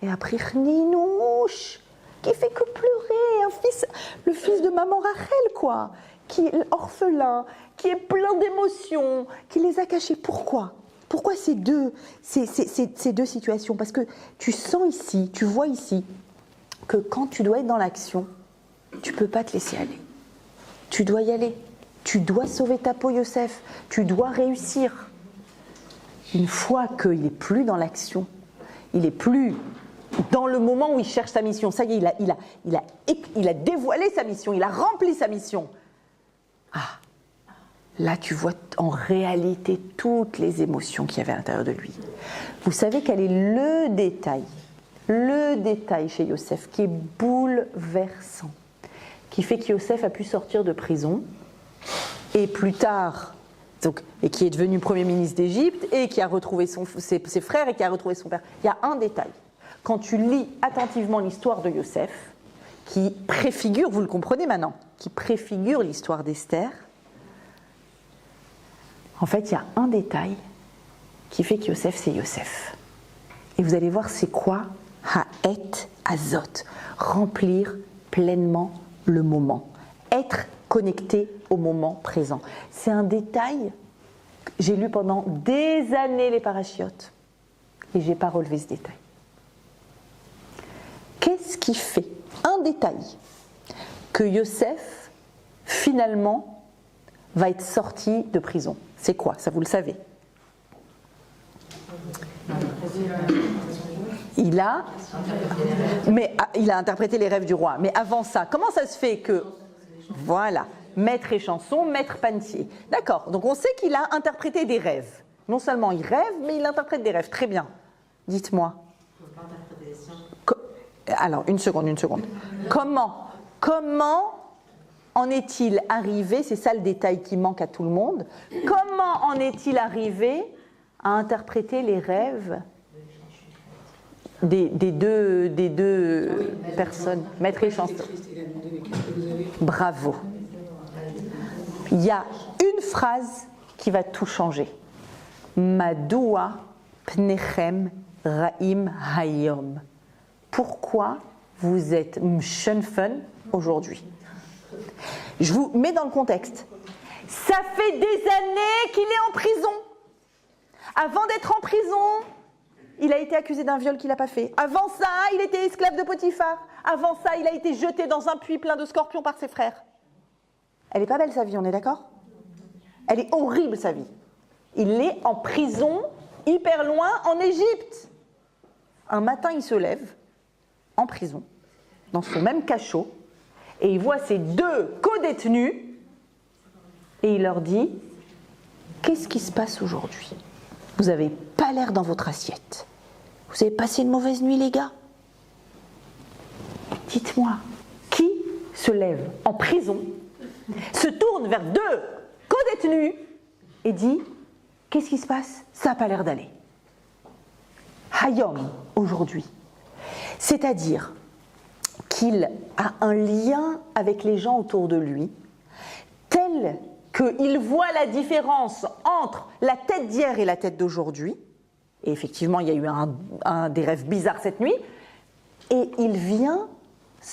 Et après Chninouche, qui fait que pleurer, le fils de maman Rachel, quoi, qui est orphelin, qui est plein d'émotions, qui les a cachés. Pourquoi ces deux situations? Parce que tu sens ici, tu vois ici, que quand tu dois être dans l'action, tu ne peux pas te laisser aller. Tu dois y aller. Tu dois sauver ta peau, Yosef. Tu dois réussir. Une fois qu'il n'est plus dans l'action, il n'est plus dans le moment où il cherche sa mission. Ça y est, il a dévoilé sa mission, il a rempli sa mission. Là, tu vois en réalité toutes les émotions qu'il y avait à l'intérieur de lui. Vous savez quel est le détail chez Yosef qui est bouleversant, qui fait que Yosef a pu sortir de prison et plus tard, et qui est devenu Premier ministre d'Égypte et qui a retrouvé ses frères et qui a retrouvé son père. Il y a un détail. Quand tu lis attentivement l'histoire de Yosef, qui préfigure, vous le comprenez maintenant, qui préfigure l'histoire d'Esther, en fait, il y a un détail qui fait que Yosef, c'est Yosef. Et vous allez voir, c'est quoi? Ha'et azot. Remplir pleinement le moment. Être connecté au moment présent. C'est un détail. J'ai lu pendant des années les parachiotes et je n'ai pas relevé ce détail. Qu'est-ce qui fait? Un détail. Que Yosef, finalement, va être sorti de prison. C'est quoi? Ça, vous le savez. Il a interprété les rêves du roi. Mais avant ça, comment ça se fait que... Voilà, maître échanson, maître panetier. D'accord, donc on sait qu'il a interprété des rêves. Non seulement il rêve, mais il interprète des rêves. Très bien. Dites-moi. Alors, une seconde. Comment en est-il arrivé, c'est ça le détail qui manque à tout le monde, comment en est-il arrivé à interpréter les rêves des deux personnes, maître et chanson? Bravo. Il y a une phrase qui va tout changer. Madoua pnechem ra'im hayom. Pourquoi vous êtes mshunfen aujourd'hui? Je vous mets dans le contexte. Ça fait des années qu'il est en prison. Avant d'être en prison, il a été accusé d'un viol qu'il n'a pas fait. Avant ça, il était esclave de Potiphar. Avant ça, il a été jeté dans un puits plein de scorpions par ses frères. Elle n'est pas belle sa vie, on est d'accord? Elle est horrible sa vie. Il est en prison, hyper loin, en Égypte. Un matin, il se lève, en prison, dans son même cachot, et il voit ses deux co-détenus, et il leur dit, qu'est-ce qui se passe aujourd'hui? Vous n'avez pas l'air dans votre assiette. Vous avez passé une mauvaise nuit, les gars? Dites-moi, qui se lève en prison, se tourne vers deux co-détenus et dit, qu'est-ce qui se passe? Ça n'a pas l'air d'aller. Hayom, aujourd'hui. C'est-à-dire qu'il a un lien avec les gens autour de lui, tel qu'il voit la différence entre la tête d'hier et la tête d'aujourd'hui. Et effectivement, il y a eu des rêves bizarres cette nuit. Et il vient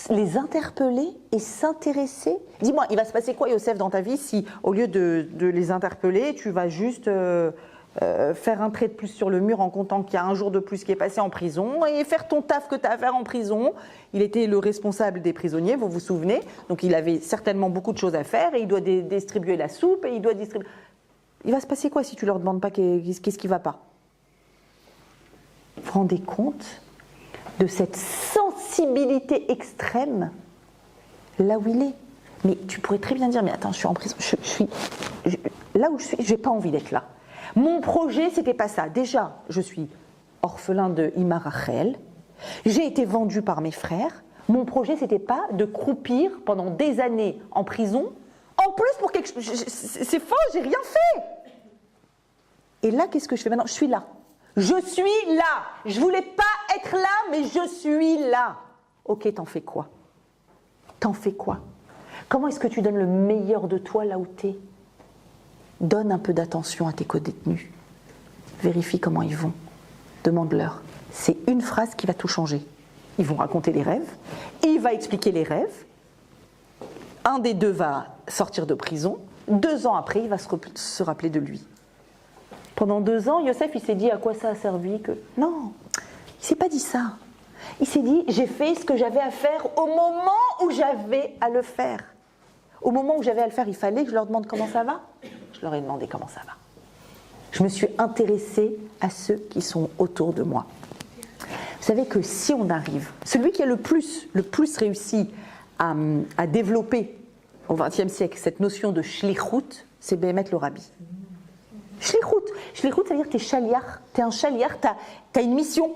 les interpeller et s'intéresser. Dis-moi, il va se passer quoi, Yosef, dans ta vie si, au lieu de les interpeller, tu vas juste faire un trait de plus sur le mur en comptant qu'il y a un jour de plus qui est passé en prison et faire ton taf que tu as à faire en prison. Il était le responsable des prisonniers, vous vous souvenez. Donc il avait certainement beaucoup de choses à faire et il doit distribuer la soupe et il doit distribuer... Il va se passer quoi si tu leur demandes pas qu'est-ce qui va pas? Vous vous rendez compte de cette sensibilité extrême là où il est? Mais tu pourrais très bien dire, mais attends, je suis en prison, là où je suis, j'ai pas envie d'être là. Mon projet, c'était pas ça. Déjà, je suis orphelin de Ima Rachel, j'ai été vendu par mes frères. Mon projet, c'était pas de croupir pendant des années en prison, en plus pour quelque chose. C'est faux, j'ai rien fait. Et là, qu'est-ce que je fais maintenant? Je suis là. Je suis là. Je voulais pas être là, mais je suis là. Ok, t'en fais quoi? T'en fais quoi? Comment est-ce que tu donnes le meilleur de toi là où t'es? Donne un peu d'attention à tes co-détenus. Vérifie comment ils vont. Demande-leur. C'est une phrase qui va tout changer. Ils vont raconter les rêves. Il va expliquer les rêves. Un des deux va sortir de prison. 2 ans après, il va se rappeler de lui. Pendant 2 ans, Yosef, il s'est dit à quoi ça a servi que... Non, il ne s'est pas dit ça. Il s'est dit, j'ai fait ce que j'avais à faire au moment où j'avais à le faire. Au moment où j'avais à le faire, il fallait que je leur demande comment ça va. Je leur ai demandé comment ça va. Je me suis intéressée à ceux qui sont autour de moi. Vous savez que si on arrive, celui qui a le plus réussi à développer au XXe siècle cette notion de shlichut, c'est Béhémet le Rabbi. Shlichut, ça veut dire que tu es chaliar, tu es un chaliar, tu as une mission,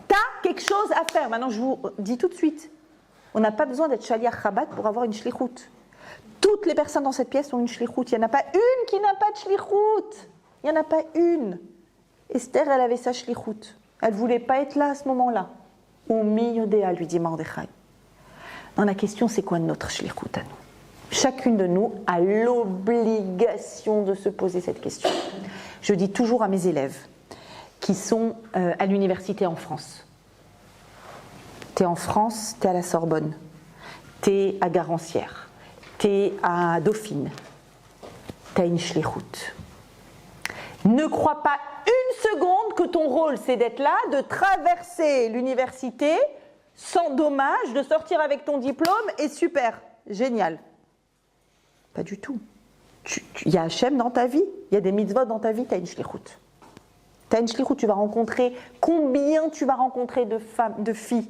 tu as quelque chose à faire. Maintenant, je vous dis tout de suite, on n'a pas besoin d'être chaliar Chabad pour avoir une shlichut. Toutes les personnes dans cette pièce ont une shlichut. Il n'y en a pas une qui n'a pas de shlichut. Il n'y en a pas une. Esther, elle avait sa shlichut. Elle ne voulait pas être là à ce moment-là. Umi Yodéa, lui dit Mordechai. Non, la question, c'est quoi notre shlichut à nous? Chacune de nous a l'obligation de se poser cette question. Je dis toujours à mes élèves qui sont à l'université en France. Tu es en France, tu es à la Sorbonne, tu es à Garancières, tu es à Dauphine, tu as une shlichut. Ne crois pas une seconde que ton rôle, c'est d'être là, de traverser l'université sans dommage, de sortir avec ton diplôme et super, génial. Pas du tout. Il y a Hachem dans ta vie, il y a des mitzvot dans ta vie, tu as une shlichut. Tu as une shlichut, tu vas rencontrer, combien tu vas rencontrer de femmes, de filles,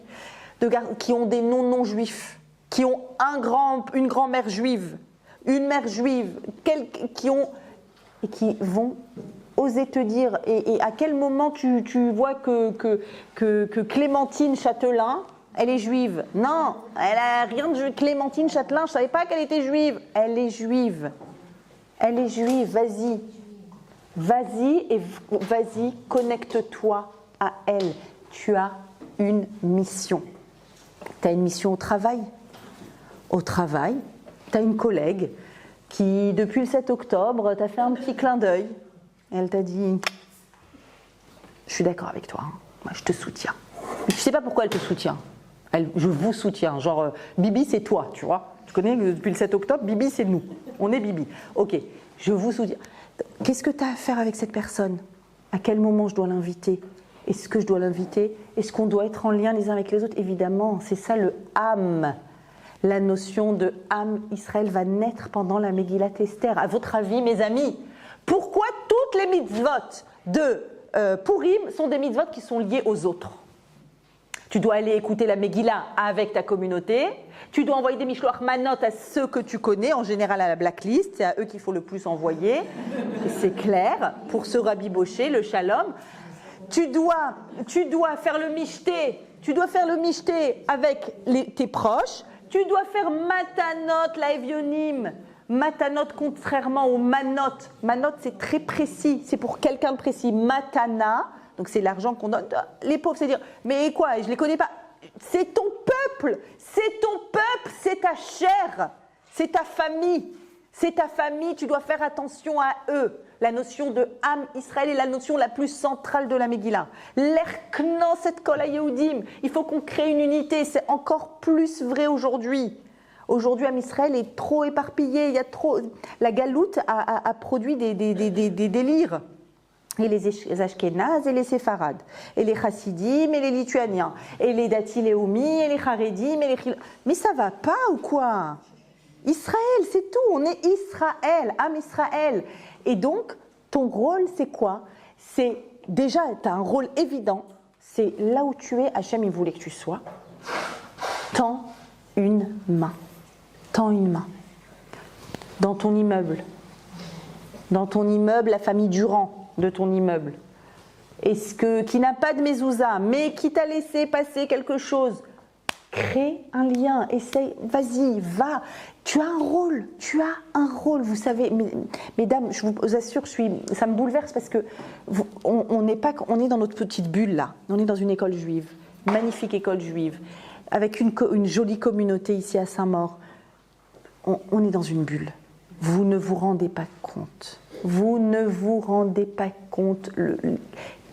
de gars qui ont des noms non juifs, qui ont une grand-mère juive, une mère juive, qui vont oser te dire, et à quel moment tu vois que Clémentine Châtelain, elle est juive. Non, elle a rien de juive. Clémentine Châtelain, je ne savais pas qu'elle était juive. Elle est juive. Elle est juive, vas-y. Vas-y, connecte-toi à elle. Tu as une mission. Tu as une mission au travail. Au travail, tu as une collègue qui, depuis le 7 octobre, t'a fait un petit clin d'œil. Elle t'a dit, je suis d'accord avec toi, hein. Moi, je te soutiens. Mais je ne sais pas pourquoi elle te soutient. Je vous soutiens, genre Bibi c'est toi, tu vois. Tu connais, depuis le 7 octobre, Bibi c'est nous. On est Bibi. Ok, je vous soutiens. Qu'est-ce que tu as à faire avec cette personne? À quel moment je dois l'inviter? Est-ce que je dois l'inviter? Est-ce qu'on doit être en lien les uns avec les autres? Évidemment, c'est ça le Am. La notion de Am Israël va naître pendant la Megillat Esther. À votre avis, mes amis, pourquoi toutes les mitzvot de Purim sont des mitzvot qui sont liées aux autres? Tu dois aller écouter la Megillah avec ta communauté, tu dois envoyer des mishloach manot à ceux que tu connais, en général à la blacklist, c'est à eux qu'il faut le plus envoyer, c'est clair, pour ce Rabbi Bosché, le shalom. Tu dois faire le mishté avec tes proches. Tu dois faire matanot, la evionim. Matanot, contrairement au manot. Manot, c'est très précis. C'est pour quelqu'un de précis. Matana, donc c'est l'argent qu'on donne. Les pauvres, c'est dire, mais quoi, je ne les connais pas. C'est ton peuple. C'est ton peuple. C'est ta chair. C'est ta famille. C'est ta famille. Tu dois faire attention à eux. La notion de Am Israël est la notion la plus centrale de la Megillah. L'Erknos et Kol HaYehudim. Il faut qu'on crée une unité. C'est encore plus vrai aujourd'hui. Aujourd'hui, Am Israël est trop éparpillé. Il y a trop. La galoute a produit des délires. Et les Ashkénazes et les Séfarades. Et les Chassidim et les Lituaniens. Et les Dati Léomi et les Haredim et les. Mais ça va pas ou quoi? Israël, c'est tout. On est Israël. Am Israël. Et donc, ton rôle, c'est quoi? C'est déjà, tu as un rôle évident, c'est là où tu es, Hachem, il voulait que tu sois. Tends une main. Tends une main. Dans ton immeuble. Dans ton immeuble, la famille Durand de ton immeuble. Qui n'a pas de mezouza, mais qui t'a laissé passer quelque chose. Crée un lien, essaye, vas-y, va. Tu as un rôle, vous savez, mesdames, je vous assure, ça me bouleverse parce que on est dans notre petite bulle là, on est dans une école juive, magnifique école juive, avec une jolie communauté ici à Saint-Maur. On est dans une bulle. Vous ne vous rendez pas compte.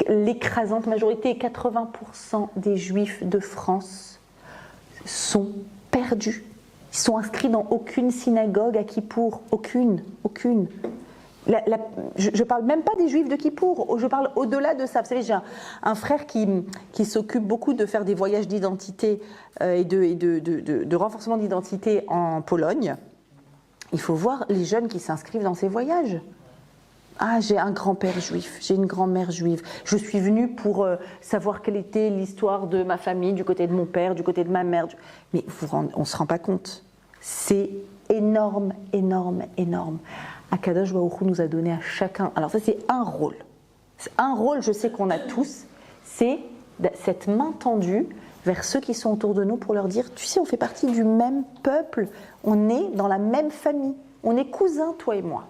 L'écrasante majorité, 80% des juifs de France sont perdus. Ils sont inscrits dans aucune synagogue à Kippour. Aucune. Je ne parle même pas des juifs de Kippour, je parle au-delà de ça. Vous savez, j'ai un frère qui s'occupe beaucoup de faire des voyages d'identité et de renforcement d'identité en Pologne. Il faut voir les jeunes qui s'inscrivent dans ces voyages. Ah, j'ai un grand-père juif, j'ai une grand-mère juive. Je suis venue pour savoir quelle était l'histoire de ma famille, du côté de mon père, du côté de ma mère. Mais on ne se rend pas compte. C'est énorme. Akadosh Baruch Hu nous a donné à chacun. Alors ça, c'est un rôle. C'est un rôle, je sais qu'on a tous. C'est cette main tendue vers ceux qui sont autour de nous pour leur dire, tu sais, on fait partie du même peuple. On est dans la même famille. On est cousins, toi et moi.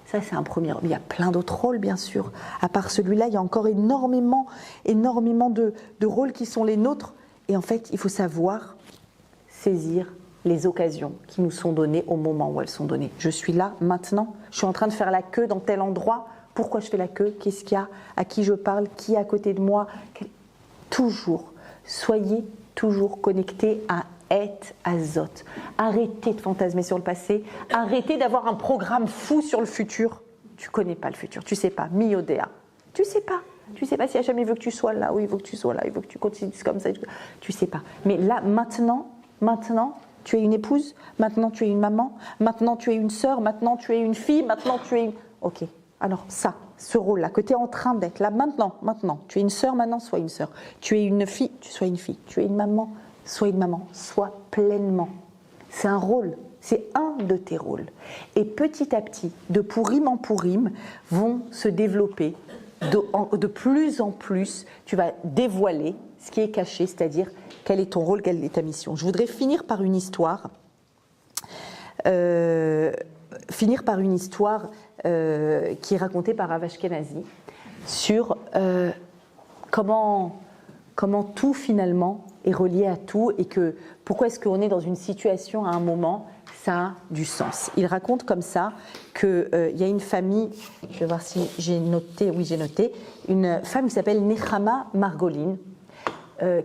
Ça, c'est un premier. Il y a plein d'autres rôles, bien sûr. À part celui-là, il y a encore énormément de rôles qui sont les nôtres. Et en fait, il faut savoir saisir les occasions qui nous sont données au moment où elles sont données. Je suis là, maintenant. Je suis en train de faire la queue dans tel endroit. Pourquoi je fais la queue? Qu'est-ce qu'il y a? À qui je parle? Qui est à côté de moi? Toujours. Soyez toujours connectés à Et Azot. Arrêtez de fantasmer sur le passé. Arrêtez d'avoir un programme fou sur le futur. Tu connais pas le futur. Tu sais pas. Miodéa. Tu sais pas. Tu sais pas si Hachem veut que tu sois là, ou il veut que tu sois là, il veut que tu continues comme ça. Tu sais pas. Mais là, maintenant, tu es une épouse. Maintenant, tu es une maman. Maintenant, tu es une sœur. Maintenant, tu es une fille. Maintenant, tu es une. Ok. Alors ça, ce rôle-là, que tu es en train d'être là, maintenant. Tu es une sœur, maintenant, sois une sœur. Tu es une fille, tu sois une fille. Tu es une maman. Sois une maman, sois pleinement. C'est un rôle, c'est un de tes rôles. Et petit à petit, de Purim en Purim, vont se développer de plus en plus. Tu vas dévoiler ce qui est caché, c'est-à-dire quel est ton rôle, quelle est ta mission. Je voudrais finir par une histoire. Qui est racontée par Rav Ashkenazi sur comment tout finalement est relié à tout et que pourquoi est-ce qu'on est dans une situation à un moment, ça a du sens. Il raconte comme ça qu'il y a une famille, je vais voir si j'ai noté, oui j'ai noté, une femme qui s'appelle Nechama Margolin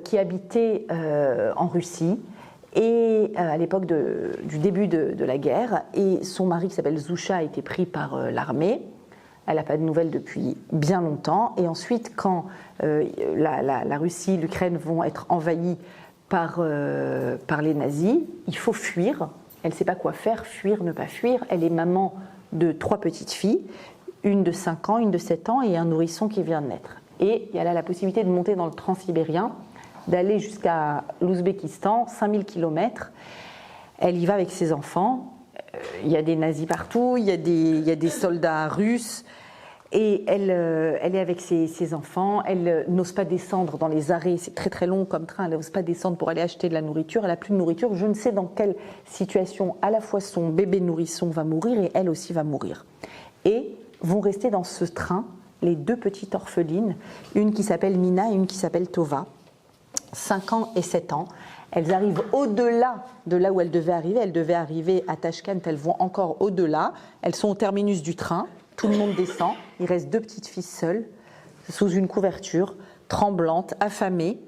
qui habitait en Russie et à l'époque du début de la guerre, et son mari qui s'appelle Zousha a été pris par l'armée. Elle n'a pas de nouvelles depuis bien longtemps. Et ensuite, quand la Russie, l'Ukraine vont être envahies par les nazis, il faut fuir. Elle ne sait pas quoi faire, fuir, ne pas fuir. Elle est maman de 3 petites filles, une de 5 ans, une de 7 ans et un nourrisson qui vient de naître. Et elle a la possibilité de monter dans le transsibérien, d'aller jusqu'à l'Ouzbékistan, 5000 km. Elle y va avec ses enfants. Il y a des nazis partout, il y a des soldats russes. Et elle est avec ses enfants. Elle n'ose pas descendre dans les arrêts. C'est très très long comme train. Elle n'ose pas descendre pour aller acheter de la nourriture. Elle n'a plus de nourriture. Je ne sais dans quelle situation à la fois son bébé nourrisson va mourir et elle aussi va mourir. Et vont rester dans ce train les 2 petites orphelines, une qui s'appelle Mina et une qui s'appelle Tova, 5 ans et 7 ans. Elles arrivent au-delà de là où elles devaient arriver. Elles devaient arriver à Tashkent, elles vont encore au-delà. Elles sont au terminus du train, tout le monde descend. Il reste 2 petites filles seules, sous une couverture, tremblantes, affamées.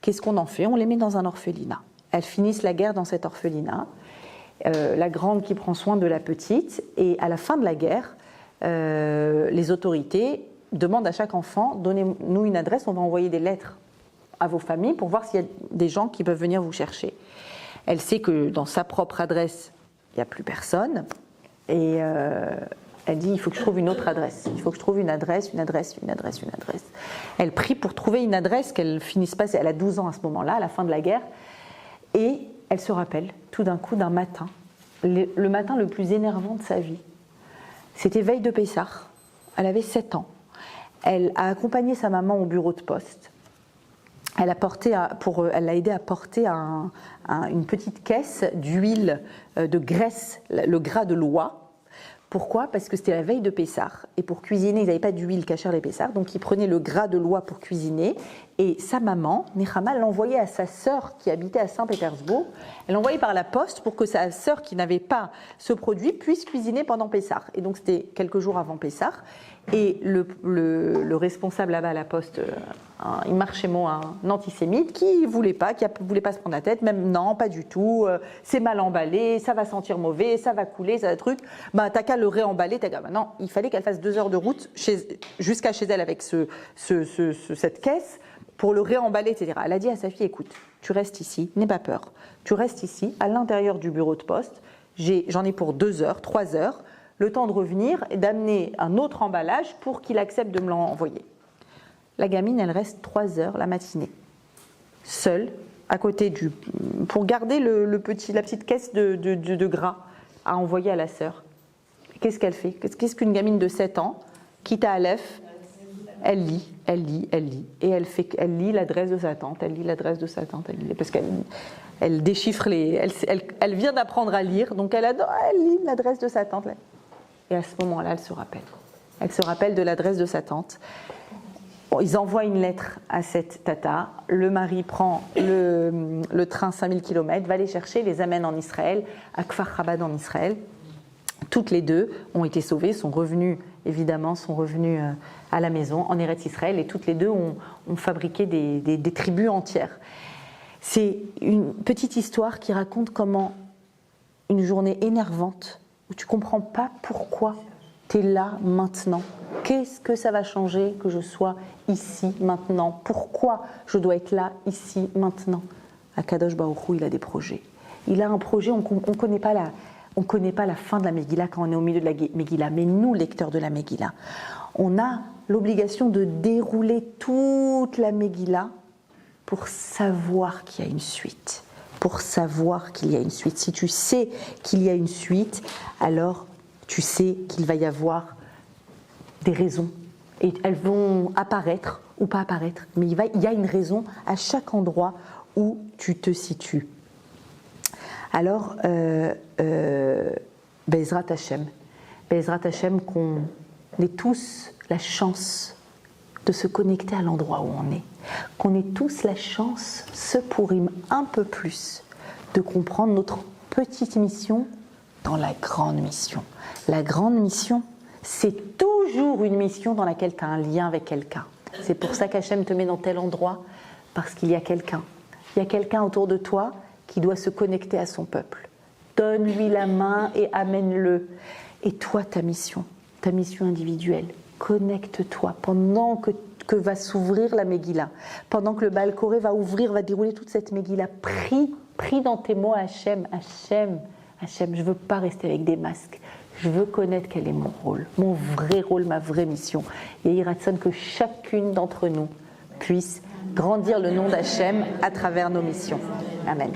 Qu'est-ce qu'on en fait? On les met dans un orphelinat. Elles finissent la guerre dans cet orphelinat. La grande qui prend soin de la petite. Et à la fin de la guerre, les autorités demandent à chaque enfant, donnez-nous une adresse, on va envoyer des lettres à vos familles pour voir s'il y a des gens qui peuvent venir vous chercher. Elle sait que dans sa propre adresse, il n'y a plus personne. Et elle dit, il faut que je trouve une autre adresse. Il faut que je trouve une adresse. Elle prie pour trouver une adresse qu'elle finisse pas. Elle a 12 ans à ce moment-là, à la fin de la guerre. Et elle se rappelle tout d'un coup d'un matin, le matin le plus énervant de sa vie. C'était veille de Pessah. Elle avait 7 ans. Elle a accompagné sa maman au bureau de poste. Elle l'a aidé à porter une petite caisse d'huile de graisse, le gras de l'oie. Pourquoi? Parce que c'était la veille de Pessah. Et pour cuisiner, ils n'avaient pas d'huile cachère les Pessah. Donc ils prenaient le gras de l'oie pour cuisiner. Et sa maman, Nechama, l'envoyait à sa sœur qui habitait à Saint-Pétersbourg. Elle l'envoyait par la poste pour que sa sœur qui n'avait pas ce produit puisse cuisiner pendant Pessah. Et donc c'était quelques jours avant Pessah. Et le responsable là-bas à la poste, il marchait un antisémite qui voulait pas se prendre la tête, même non, pas du tout, c'est mal emballé, ça va sentir mauvais, ça va couler, ça va truc. Bah t'as qu'à le réemballer, non, il fallait qu'elle fasse 2 heures de route jusqu'à chez elle avec cette caisse pour le réemballer, etc. Elle a dit à sa fille, écoute, tu restes ici, n'aie pas peur, tu restes ici, à l'intérieur du bureau de poste, j'en ai pour 2 heures, 3 heures, le temps de revenir et d'amener un autre emballage pour qu'il accepte de me l'envoyer. La gamine, elle reste 3 heures la matinée, seule, à côté pour garder la petite caisse de gras à envoyer à la sœur. Qu'est-ce qu'elle fait? Qu'est-ce qu'une gamine de 7 ans, quitte à Aleph, elle lit. Et elle lit l'adresse de sa tante, parce qu'elle déchiffre elle vient d'apprendre à lire, donc elle lit l'adresse de sa tante. Et à ce moment-là, elle se rappelle. Elle se rappelle de l'adresse de sa tante. Bon, ils envoient une lettre à cette tata. Le mari prend le train 5000 km, va les chercher, les amène en Israël, à Kfar Chabad en Israël. Toutes les 2 ont été sauvées, sont revenues à la maison en Eretz Israël, et toutes les 2 ont fabriqué des tribus entières. C'est une petite histoire qui raconte comment une journée énervante, où tu ne comprends pas pourquoi tu es là maintenant. Qu'est-ce que ça va changer que je sois ici maintenant? Pourquoi je dois être là, ici, maintenant? Akadosh Baruch Hu, il a des projets. Il a un projet, on ne connaît pas la fin de la Megillah quand on est au milieu de la Megillah. Mais nous, lecteurs de la Megillah, on a l'obligation de dérouler toute la Megillah pour savoir qu'il y a une suite. Si tu sais qu'il y a une suite, alors tu sais qu'il va y avoir des raisons. Et elles vont apparaître ou pas apparaître. Mais il y a une raison à chaque endroit où tu te situes. Alors, Bezrat Hashem, qu'on ait tous la chance de se connecter à l'endroit où on est. Qu'on ait tous la chance, ce pourim un peu plus, de comprendre notre petite mission dans la grande mission. La grande mission, c'est toujours une mission dans laquelle tu as un lien avec quelqu'un. C'est pour ça qu'Hachem te met dans tel endroit, parce qu'il y a quelqu'un. Il y a quelqu'un autour de toi qui doit se connecter à son peuple. Donne-lui la main et amène-le. Et toi, ta mission, ta mission individuelle. Connecte-toi pendant que va s'ouvrir la Megillah, pendant que le Baal Koré va ouvrir, va dérouler toute cette Megillah. Prie dans tes mots à Hachem. Hachem, je ne veux pas rester avec des masques. Je veux connaître quel est mon rôle, mon vrai rôle, ma vraie mission. Et Yéhi Ratzon que chacune d'entre nous puisse grandir le nom d'Hachem à travers nos missions. Amen.